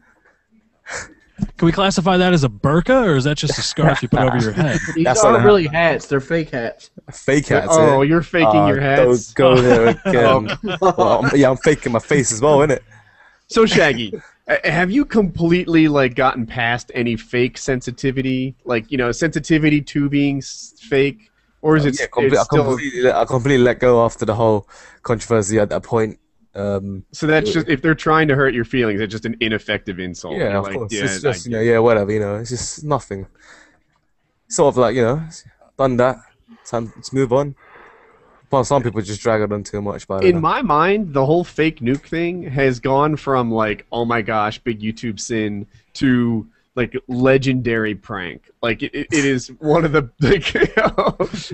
can we classify that as a burqa, or is that just a scarf you put over your head? These That's aren't what I- really hats; they're fake hats. Fake hats. Oh, eh? you're faking your hats. Don't go there again. Well, I'm faking my face as well, innit? So, Shaggy, have you completely like gotten past any fake sensitivity, like sensitivity to being fake, or is it Yeah, it's still? I completely let go after the whole controversy at that point. So that's just if they're trying to hurt your feelings, it's just an ineffective insult. Yeah, You're of like, course. Yeah, It's just, whatever, it's just nothing. Sort of like, done that. Time to move on. Well, some people just drag it on too much, but I don't in know. my mind, the whole fake nuke thing has gone from like, oh my gosh, big YouTube sin, to like legendary prank. Like it is one of the like,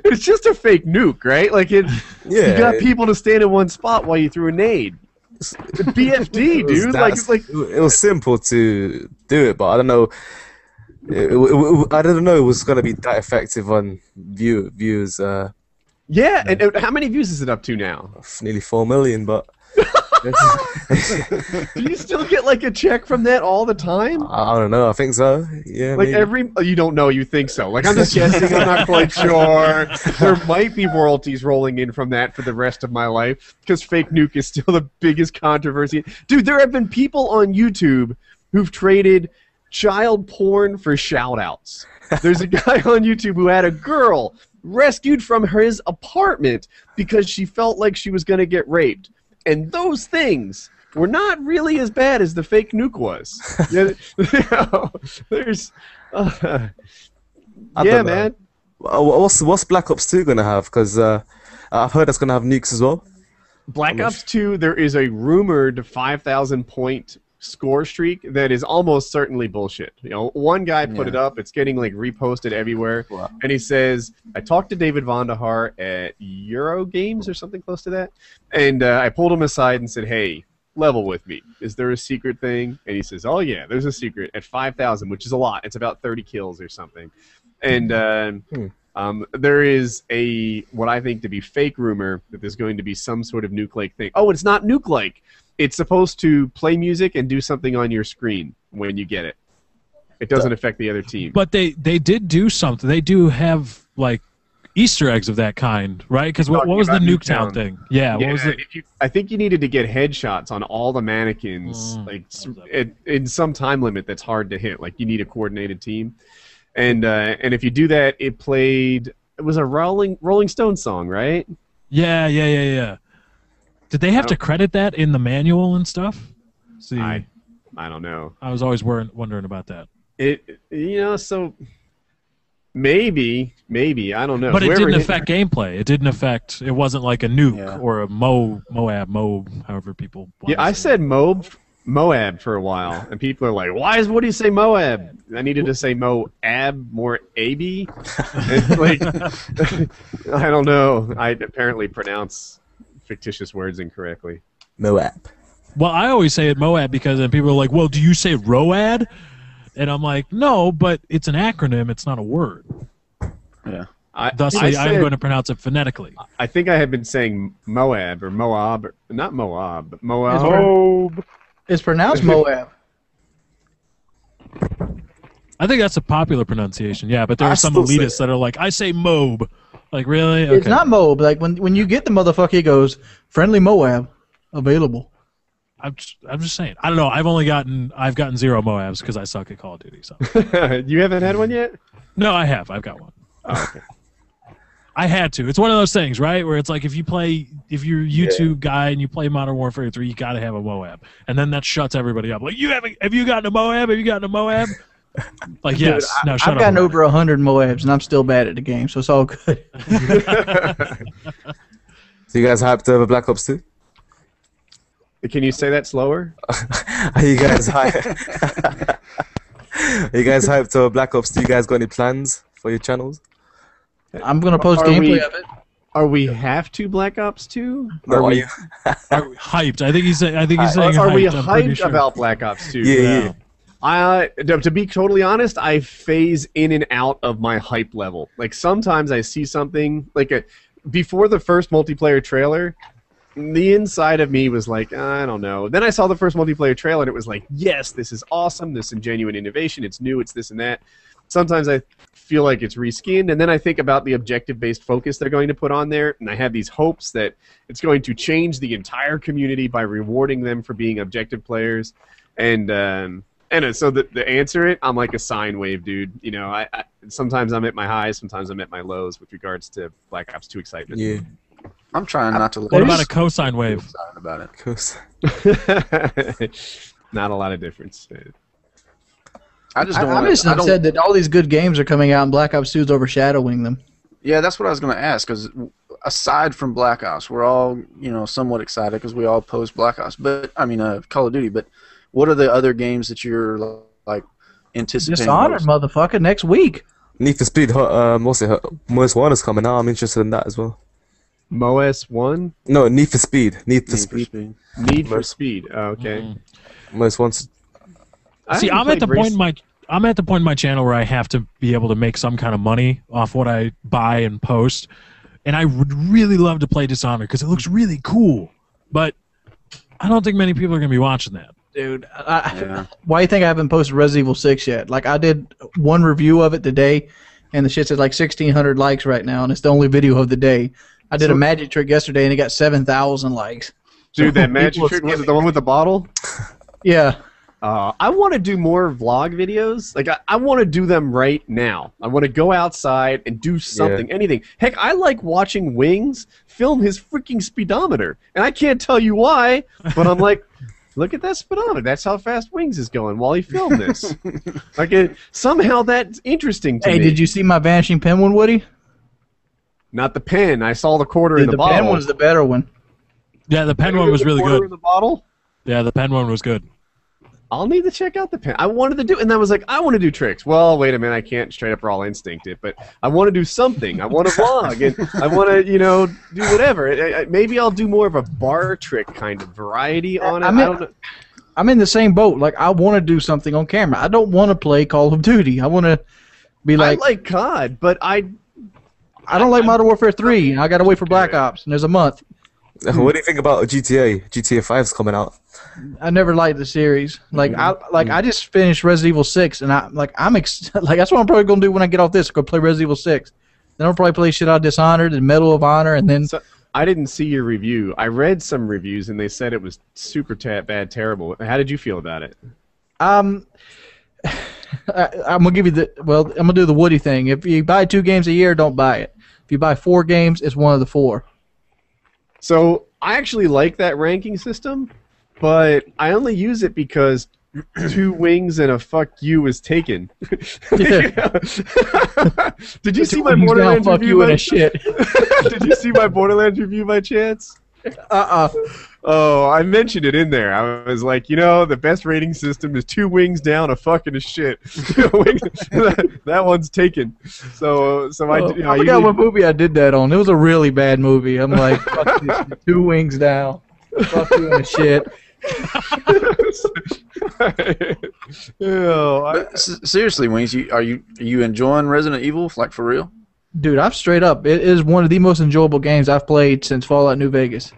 it's just a fake nuke, right? Like you got people to stand in one spot while you threw a nade. BFD, It was dude. it was simple to do it, but I don't know. I don't know it was gonna be that effective on viewers. Yeah, and how many views is it up to now? Nearly 4 million, but Do you still get like a check from that all the time? I don't know. I think so. Yeah, Like maybe. you don't know, you think so. Like I'm just guessing, I'm not quite sure. There might be royalties rolling in from that for the rest of my life, because fake nuke is still the biggest controversy. Dude, there have been people on YouTube who've traded child porn for shout-outs. There's a guy on YouTube who had a girl rescued from his apartment because she felt like she was going to get raped. And those things were not really as bad as the fake nuke was. There's... I yeah, don't know. man. What's Black Ops 2 gonna have? Because I've heard it's gonna have nukes as well. Black Ops 2, there is a rumored 5,000 point score streak that is almost certainly bullshit. One guy put it up, it's getting like reposted everywhere, Wow. and he says, I talked to David Vonderhaar at Eurogames or something close to that, and I pulled him aside and said, hey, level with me. Is there a secret thing? And he says, oh yeah, there's a secret at 5,000, which is a lot. It's about 30 kills or something. And there is what I think to be fake rumor that there's going to be some sort of nuke-like thing. Oh, it's not nuke-like. it's supposed to play music and do something on your screen when you get it. It doesn't affect the other team. But they did do something. They do have like Easter eggs of that kind, right? Because what was the Nuketown thing? Yeah, what was it? I think you needed to get headshots on all the mannequins, in some time limit that's hard to hit. Like you need a coordinated team, and if you do that, it played. It was a Rolling Stone song, right? Yeah. Did they have to credit that in the manual and stuff? See, I don't know. I was always wondering about that. So maybe I don't know. But it didn't affect gameplay. It didn't affect. It wasn't like a nuke or a Moab, however people. Yeah, I said Moab for a while, and people are like, what do you say Moab? I needed to say Moab, more AB. Like, I don't know. I apparently pronounce fictitious words incorrectly. Moab. Well, I always say it Moab because then people are like, well, do you say ROAD? And I'm like, no, but it's an acronym. It's not a word. Yeah. Thusly, I'm going to pronounce it phonetically. I think I had been saying Moab or Moab, not Moab, but Moab. Moab. It's pronounced Moab. I think that's a popular pronunciation, yeah, but there are some elitists that are like, I say Moab. Like, really? Okay. It's not Moab. Like, when you get the motherfucker, he goes, friendly Moab available. I'm just saying. I don't know. I've gotten 0 Moabs because I suck at Call of Duty. So. You haven't had one yet? No, I have. I've got one. Oh, okay. I had to. It's one of those things, right? Where it's like if you're a YouTube guy and you play Modern Warfare 3, you got to have a Moab, and then that shuts everybody up. Like, have you gotten a Moab? Have you gotten a Moab? Like, yes. Dude, no, shut I've up. gotten over 100 Moabs, and I'm still bad at the game, so it's all good. So you guys hyped over Black Ops 2? Can you say that slower? Are you guys hyped? Are you guys hyped over Black Ops 2? You guys got any plans for your channels? I'm going to post gameplay of it. Are we have to Black Ops 2? No, are we hyped? I think he's saying hyped. Are we hyped about Black Ops 2? Yeah. To be totally honest, I phase in and out of my hype level. Like sometimes I see something before the first multiplayer trailer, the inside of me was like, I don't know. Then I saw the first multiplayer trailer and it was like, yes, this is awesome. This is genuine innovation. It's new. It's this and that. Sometimes I feel like it's reskinned, and then I think about the objective-based focus they're going to put on there, and I have these hopes that it's going to change the entire community by rewarding them for being objective players. And so to answer it, I'm like a sine wave, dude. You know, I sometimes I'm at my highs, sometimes I'm at my lows with regards to Black Ops 2 excitement. Yeah. I'm trying not to. What about a cosine wave? About it. Not a lot of difference. I'm just upset that all these good games are coming out and Black Ops 2 is overshadowing them. Yeah, that's what I was going to ask. Because aside from Black Ops, we're all somewhat excited because we all post Black Ops. But I mean, Call of Duty. But what are the other games that you're like anticipating? Dishonored, motherfucker, next week. Need for Speed. Most One is coming out. I'm interested in that as well. MOS 1? No, Need for Speed. Need for Speed. Need for Speed. Oh, okay. Most One's. See, I'm at the point in my channel where I have to be able to make some kind of money off what I buy and post, and I would really love to play Dishonored because it looks really cool, but I don't think many people are going to be watching that. Dude, why do you think I haven't posted Resident Evil 6 yet? Like, I did one review of it today, and the shit's at like 1,600 likes right now, and it's the only video of the day. I did a magic trick yesterday, and it got 7,000 likes. Dude, that magic trick, was it the one with the bottle? Yeah. I want to do more vlog videos. Like, I want to do them right now. I want to go outside and do something, anything. Heck, I like watching Wings film his freaking speedometer. And I can't tell you why, but I'm like, look at that speedometer. That's how fast Wings is going while he filmed this. Somehow that's interesting to me. Hey, did you see my Vanishing Pen one, Woody? Not the pen. I saw the quarter in the bottle. The pen was the better one. Yeah, the pen one was really good. In the bottle? Yeah, the pen one was good. I'll need to check out the pen. I wanted to do, and I was like, I want to do tricks. Well, wait a minute, I can't straight up raw instinct it, but I want to do something. I want to vlog, and I want to, do whatever. Maybe I'll do more of a bar trick kind of variety on it. I don't know. I'm in the same boat. Like, I want to do something on camera. I don't want to play Call of Duty. I want to be like. I like COD, but I don't like Modern Warfare 3. I got to wait for Black Ops, and there's a month. What do you think about GTA? GTA 5's coming out. I never liked the series. I just finished Resident Evil 6, and that's what I'm probably gonna do when I get off this. Go play Resident Evil 6. Then I'll probably play shit out of Dishonored and Medal of Honor, and then. So, I didn't see your review. I read some reviews, and they said it was super bad, terrible. How did you feel about it? I'm gonna give you I'm gonna do the Woody thing. If you buy 2 games a year, don't buy it. If you buy 4 games, it's one of the 4. So I actually like that ranking system, but I only use it because 2 wings and a fuck you is taken. Yeah. Did you see my Wings down, Borderlands fuck review? you and a shit. Did you see my Borderlands review by chance? Oh, I mentioned it in there. I was like, the best rating system is 2 wings down, a fuck and a shit. That one's taken. So I forgot what movie I did that on. It was a really bad movie. I'm like, fuck this, 2 wings down, fuck you and a shit. Seriously, Wings, are you enjoying Resident Evil, like, for real? Dude, I'm straight up. It is one of the most enjoyable games I've played since Fallout New Vegas.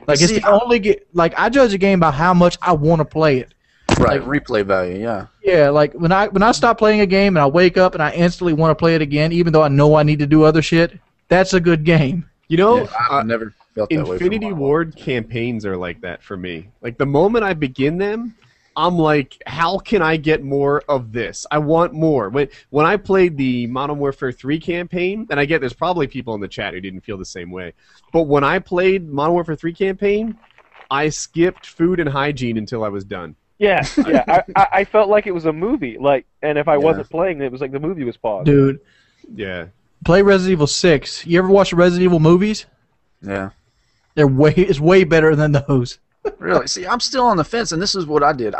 Like, it's the only I judge a game by how much I want to play it. Right, replay value, yeah. Yeah, like when I stop playing a game and I wake up and I instantly want to play it again, even though I know I need to do other shit, that's a good game. I've never felt that way. Infinity Ward campaigns are like that for me. Like, the moment I begin them, I'm like, how can I get more of this? I want more. When I played the Modern Warfare 3 campaign, and I get there's probably people in the chat who didn't feel the same way, but when I played Modern Warfare 3 campaign, I skipped food and hygiene until I was done. Yeah. I felt like it was a movie. And if I wasn't playing, it was like the movie was paused. Dude. Yeah. Play Resident Evil 6. You ever watch the Resident Evil movies? Yeah. It's way better than those. Really? See, I'm still on the fence, and this is what I did.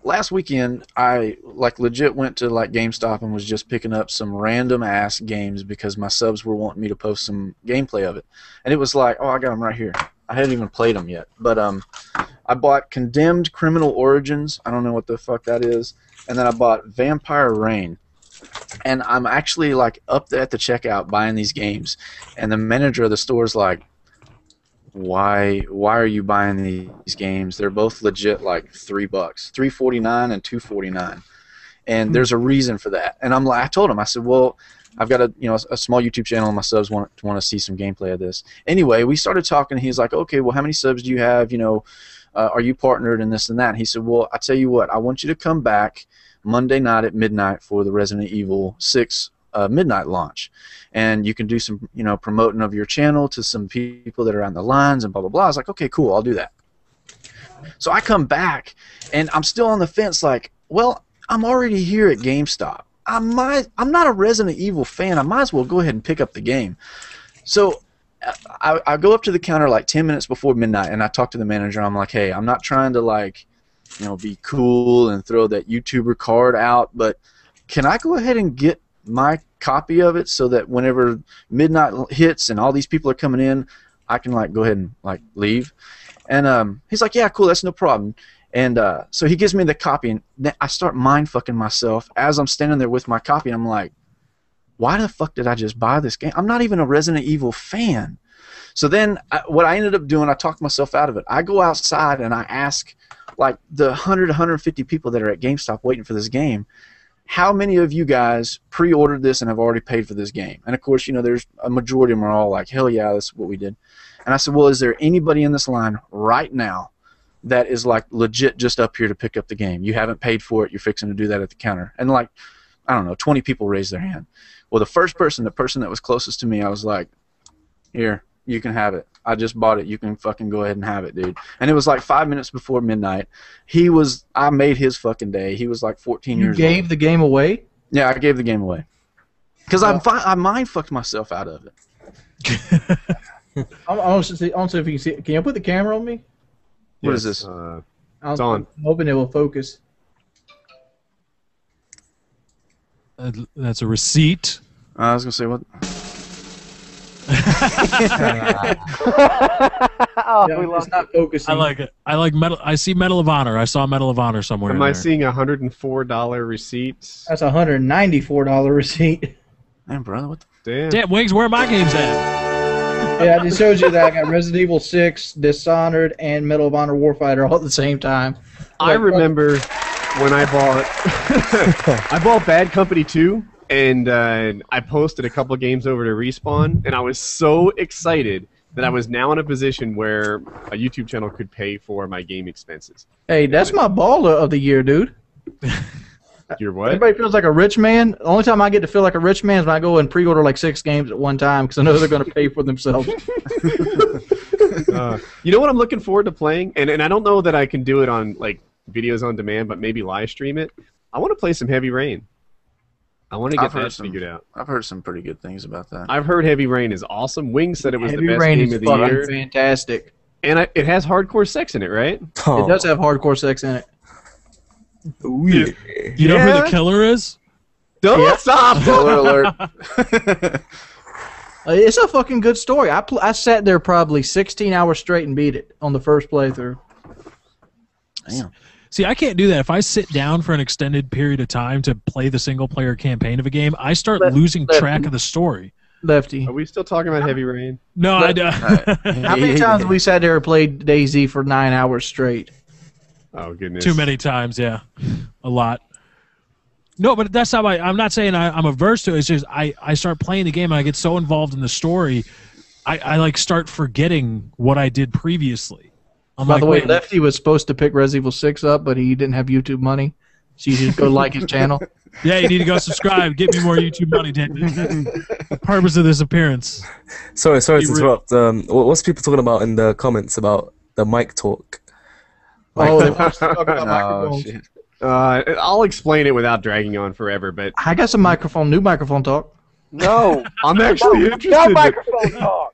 Last weekend, I legit went to GameStop and was just picking up some random ass games because my subs were wanting me to post some gameplay of it, and it was like, oh, I got them right here. I hadn't even played them yet, but I bought Condemned Criminal Origins. I don't know what the fuck that is, and then I bought Vampire Reign. And I'm actually up there at the checkout buying these games, and the manager of the store is like, why are you buying these games? They're both legit $3, $3.49 and $2.49, and there's a reason for that. And I told him, I said, well, I've got a small YouTube channel, and my subs want to see some gameplay of this. Anyway, we started talking. He's like, okay, well, how many subs do you have? Are you partnered and this and that? And he said, well, I tell you what, I want you to come back Monday night at midnight for the Resident Evil 6 midnight launch, and you can do some promoting of your channel to some people that are on the lines and blah blah blah. I was like, okay, cool, I'll do that. So I come back and I'm still on the fence, well, I'm already here at GameStop. I'm not a Resident Evil fan. I might as well go ahead and pick up the game. So I go up to the counter 10 minutes before midnight, and I talk to the manager. I'm like, hey, I'm not trying to be cool and throw that YouTuber card out, but can I go ahead and get my copy of it so that whenever midnight hits and all these people are coming in, I can go ahead and leave? And he's like, yeah, cool, that's no problem. And so he gives me the copy, and then I start mind fucking myself as I'm standing there with my copy, and I'm like, why the fuck did I just buy this game? I'm not even a Resident Evil fan. So then what I ended up doing, I talked myself out of it. I go outside and I ask the 100, 150 people that are at GameStop waiting for this game, how many of you guys pre-ordered this and have already paid for this game? And of course, there's a majority of them are all like, hell yeah, that's what we did. And I said, well, is there anybody in this line right now that is legit just up here to pick up the game? You haven't paid for it, you're fixing to do that at the counter. And I don't know, 20 people raised their hand. Well, the person that was closest to me, I was like, here, you can have it. I just bought it. You can fucking go ahead and have it, dude. And it was 5 minutes before midnight. I made his fucking day. He was 14 years old. You gave the game away? Yeah, I gave the game away. Because I mind fucked myself out of it. I want to see if you can see it. Can you put the camera on me? What is this? It's on. I'm hoping it will focus. That's a receipt. I was going to say, what? It's not focusing. I like it. I like Medal. I see Medal of Honor. I saw Medal of Honor somewhere. Am I seeing a $104 receipt? That's a $194 receipt. Damn, brother, what the? Damn, Wings, where are my games at? Yeah, it shows you that I got Resident Evil 6, Dishonored, and Medal of Honor Warfighter all at the same time. I remember when I bought I bought Bad Company 2, and I posted a couple games over to Respawn, and I was so excited that I was now in a position where a YouTube channel could pay for my game expenses. Hey, that's my baller of the year, dude. You're what? Everybody feels like a rich man. The only time I get to feel like a rich man is when I go and pre-order like 6 games at one time because I know they're going to pay for themselves. You know what I'm looking forward to playing? And I don't know that I can do it on like videos on demand, but maybe live stream it. I want to play some Heavy Rain. I want to get that figured out. I've heard some pretty good things about that. I've heard Heavy Rain is awesome. Wings said it was Heavy the best Rain game is of the year. fantastic. And it has hardcore sex in it, right? It does have hardcore sex in it. Ooh, yeah. You know who the killer is? Don't stop! Spoiler alert. It's a fucking good story. I sat there probably 16 hours straight and beat it on the first playthrough. Damn. See, I can't do that. If I sit down for an extended period of time to play the single-player campaign of a game, I start losing track of the story. Lefty. Are we still talking about Heavy Rain? No, I don't. How many times have we sat there and played DayZ for 9 hours straight? Oh, goodness. Too many times, yeah. A lot. No, but that's how I'm not saying I'm averse to it. It's just I start playing the game and I get so involved in the story, I like start forgetting what I did previously. By the way, Lefty was supposed to pick Resident Evil 6 up, but he didn't have YouTube money. So you just go like his channel. Yeah, you need to go subscribe. Get me more YouTube money, Dan. The purpose of this appearance. Sorry to interrupt. What's people talking about in the comments about the mic talk? Oh, they want to talk about microphones. Shit. I'll explain it without dragging on forever, but I got some new microphone talk. No. I'm actually interested. No microphone talk.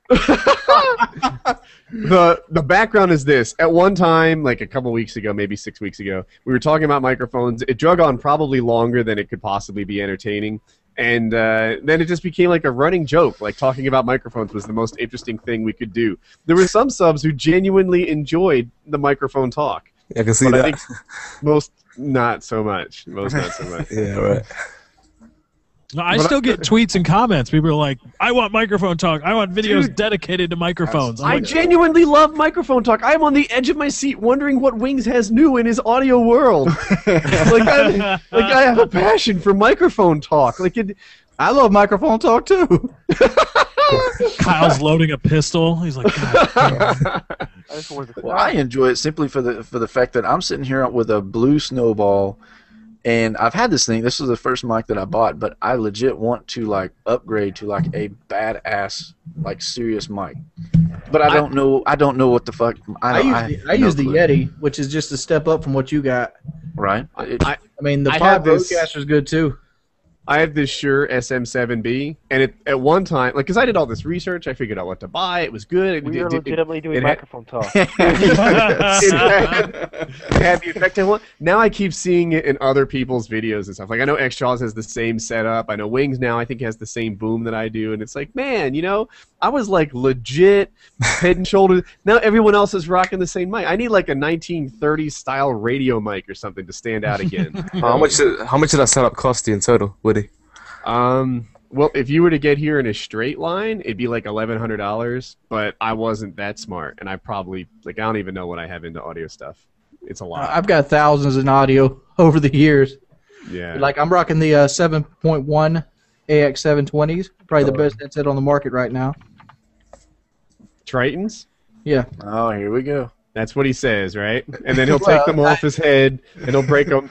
The background is this. At one time, like a couple weeks ago, maybe 6 weeks ago, we were talking about microphones. It drug on probably longer than it could possibly be entertaining. And then it just became like a running joke. Like talking about microphones was the most interesting thing we could do. There were some subs who genuinely enjoyed the microphone talk. I can see but that. I think most not so much. Most not so much. Yeah, right. No, I still get tweets and comments. People are like, I want microphone talk. I want videos dedicated to microphones. I genuinely love microphone talk. I'm on the edge of my seat wondering what Wings has new in his audio world. I have a passion for microphone talk. I love microphone talk too. Kyle's loading a pistol. He's like, God. Well, I enjoy it simply for the fact that I'm sitting here with a blue snowball, and I've had this thing. This was the first mic that I bought, but I legit want to like upgrade to like a badass, like serious mic. But I don't know. I don't know what the fuck. I use the Yeti, which is just a step up from what you got. Right. I mean, the Pod Roadcaster is good too. I have this Shure SM7B, and at one time, like, because I did all this research, I figured out what to buy. It was good. We are legitimately doing microphone talk. It had the effect I want. Now I keep seeing it in other people's videos and stuff. Like, I know X-Jaws has the same setup. I know Wings now, I think, has the same boom that I do. And it's like, man, you know, I was, like, legit head and shoulders. Now everyone else is rocking the same mic. I need, like, a 1930s style radio mic or something to stand out again. How much did that setup cost you in total, Woody? Well, if you were to get here in a straight line, it'd be like $1,100, but I wasn't that smart, and I probably, like, I don't even know what I have into audio stuff. It's a lot. I've got thousands in audio over the years. Yeah. Like, I'm rocking the 7.1 AX720s, probably the best headset on the market right now. Tritons? Yeah. Oh, here we go. That's what he says, right? And then he'll take them off his head, and he'll break them.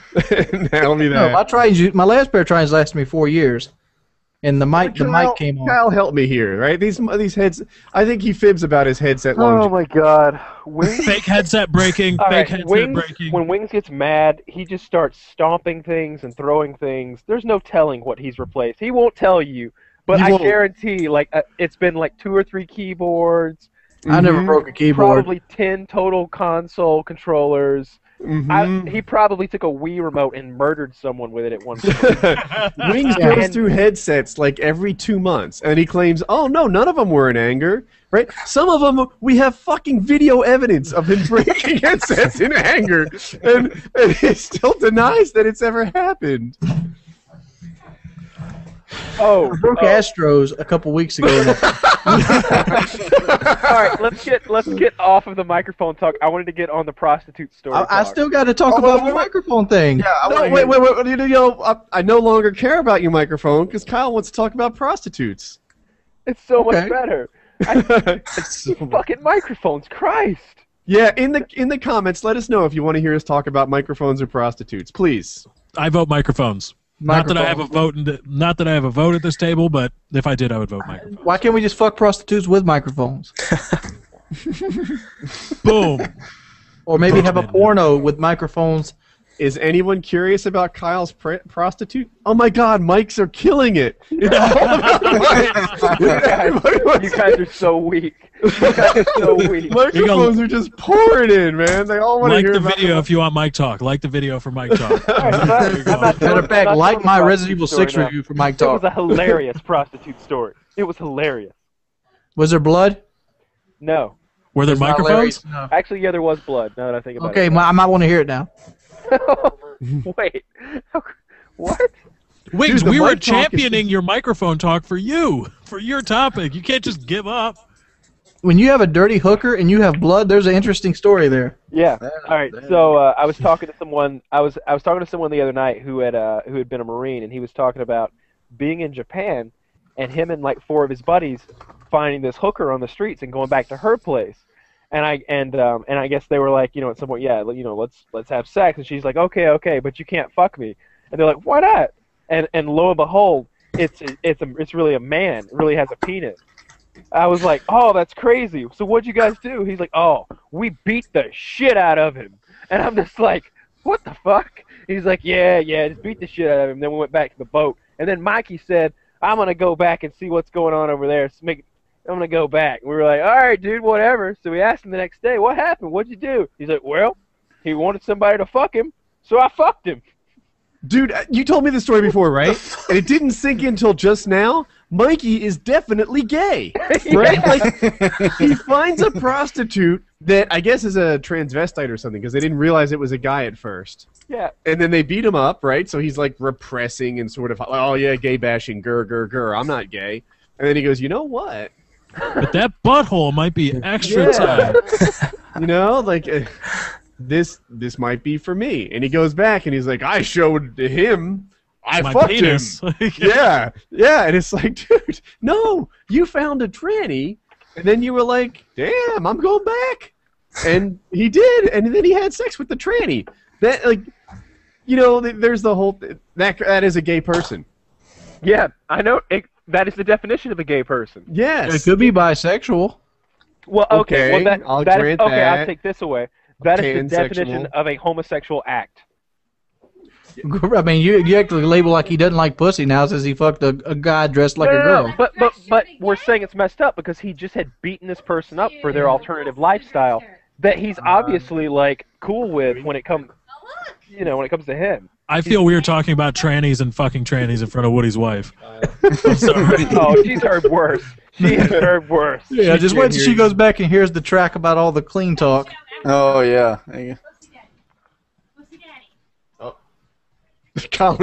And that'll be that. No, my last pair of Tritons lasted me 4 years. And the mic came on. Kyle, help me here, right? These heads. I think he fibs about his headset longevity. Oh my God! Wings. Fake headset breaking. Fake headset breaking. When Wings gets mad, he just starts stomping things and throwing things. There's no telling what he's replaced. He won't tell you, but I guarantee, like, it's been like 2 or 3 keyboards. I never broke a keyboard. Probably 10 total console controllers. He probably took a Wii remote and murdered someone with it at one point. Wings goes through headsets like every 2 months, and he claims, "Oh no, none of them were in anger." Right? Some of them, we have fucking video evidence of him breaking headsets in anger, and he still denies that it's ever happened. I broke Astros a couple weeks ago. right, let's get off of the microphone talk. I wanted to get on the prostitute story. I still got to talk about the microphone thing. Yeah, Wait. You know, I no longer care about your microphone because Kyle wants to talk about prostitutes. It's so Okay. much better. Fucking microphones, Christ. Yeah, in the comments, let us know if you want to hear us talk about microphones or prostitutes, please. I vote microphones. Not that I have a vote. Not that I have a vote at this table, but if I did, I would vote microphones. Why can't we just fuck prostitutes with microphones? Boom. Or maybe have a porno with microphones. Is anyone curious about Kyle's prostitute? Oh my God, mics are killing it. It's all about mics. You guys are so weak. You guys are so weak. Microphones are just pouring in, man. They all want to Like hear the about video if you want Mike Talk. Like the video for Mike Talk. Matter Matter of fact, like my Resident Evil 6 review for Mike It was Talk. a hilarious prostitute story. It was hilarious. Was there blood? No. Were there It's not microphones? hilarious enough. Actually, yeah, there was blood. Now that I think about Okay, it. I might want to hear it now. Wait. What? Wings, Dude, the we were mic talk is- championing your microphone talk for you, for your topic. You can't just give up. When you have a dirty hooker and you have blood, there's an interesting story there. Yeah. All right. So I was talking to someone. I was talking to someone the other night who had been a Marine, and he was talking about being in Japan, and him and like 4 of his buddies finding this hooker on the streets and going back to her place. And I guess they were like, at some point, yeah, let's have sex. And she's like, okay, but you can't fuck me. And they're like, why not? And lo and behold, it's really a man. It really has a penis. I was like, oh, that's crazy. So what'd you guys do? He's like, oh, we beat the shit out of him. And I'm just like, what the fuck? He's like, yeah, just beat the shit out of him. Then we went back to the boat. And then Mikey said, I'm gonna go back and see what's going on over there. I'm going to go back. We were like, all right, dude, whatever. So we asked him the next day, what happened? What'd you do? He's like, well, he wanted somebody to fuck him, so I fucked him. Dude, you told me this story before, right? And it didn't sink in until just now. Mikey is definitely gay, right? Like, he finds a prostitute that I guess is a transvestite or something because they didn't realize it was a guy at first. Yeah. And then they beat him up, right? So he's like repressing and sort of, oh yeah, gay bashing, grr, I'm not gay. And then he goes, you know what? But that butthole might be extra tight. You know, like this might be for me. And he goes back and he's like, I showed him, I My fucked penis. him. Yeah. And it's like, dude, no, you found a tranny, and then you were like, damn, I'm going back. And he did, and then he had sex with the tranny. That, like, there's the whole that is a gay person. Yeah, I know. That is the definition of a gay person. Yes. It could be bisexual. Well, okay. Okay, Well, I'll that is, grant okay, that. I'll take this away. That is the Pansexual. definition of a homosexual act. I mean, you actually label like he doesn't like pussy now says he fucked a guy dressed like a girl. No, but we're saying it's messed up because he just had beaten this person up for their alternative lifestyle that he's obviously like cool with when it comes, when it comes to him. I feel weird talking about trannies and fucking trannies in front of Woody's wife. I'm sorry. Oh, she's heard worse. She has heard worse. Yeah, just wait till she goes back and hears the track about all the clean talk. Oh yeah. There you go. Colin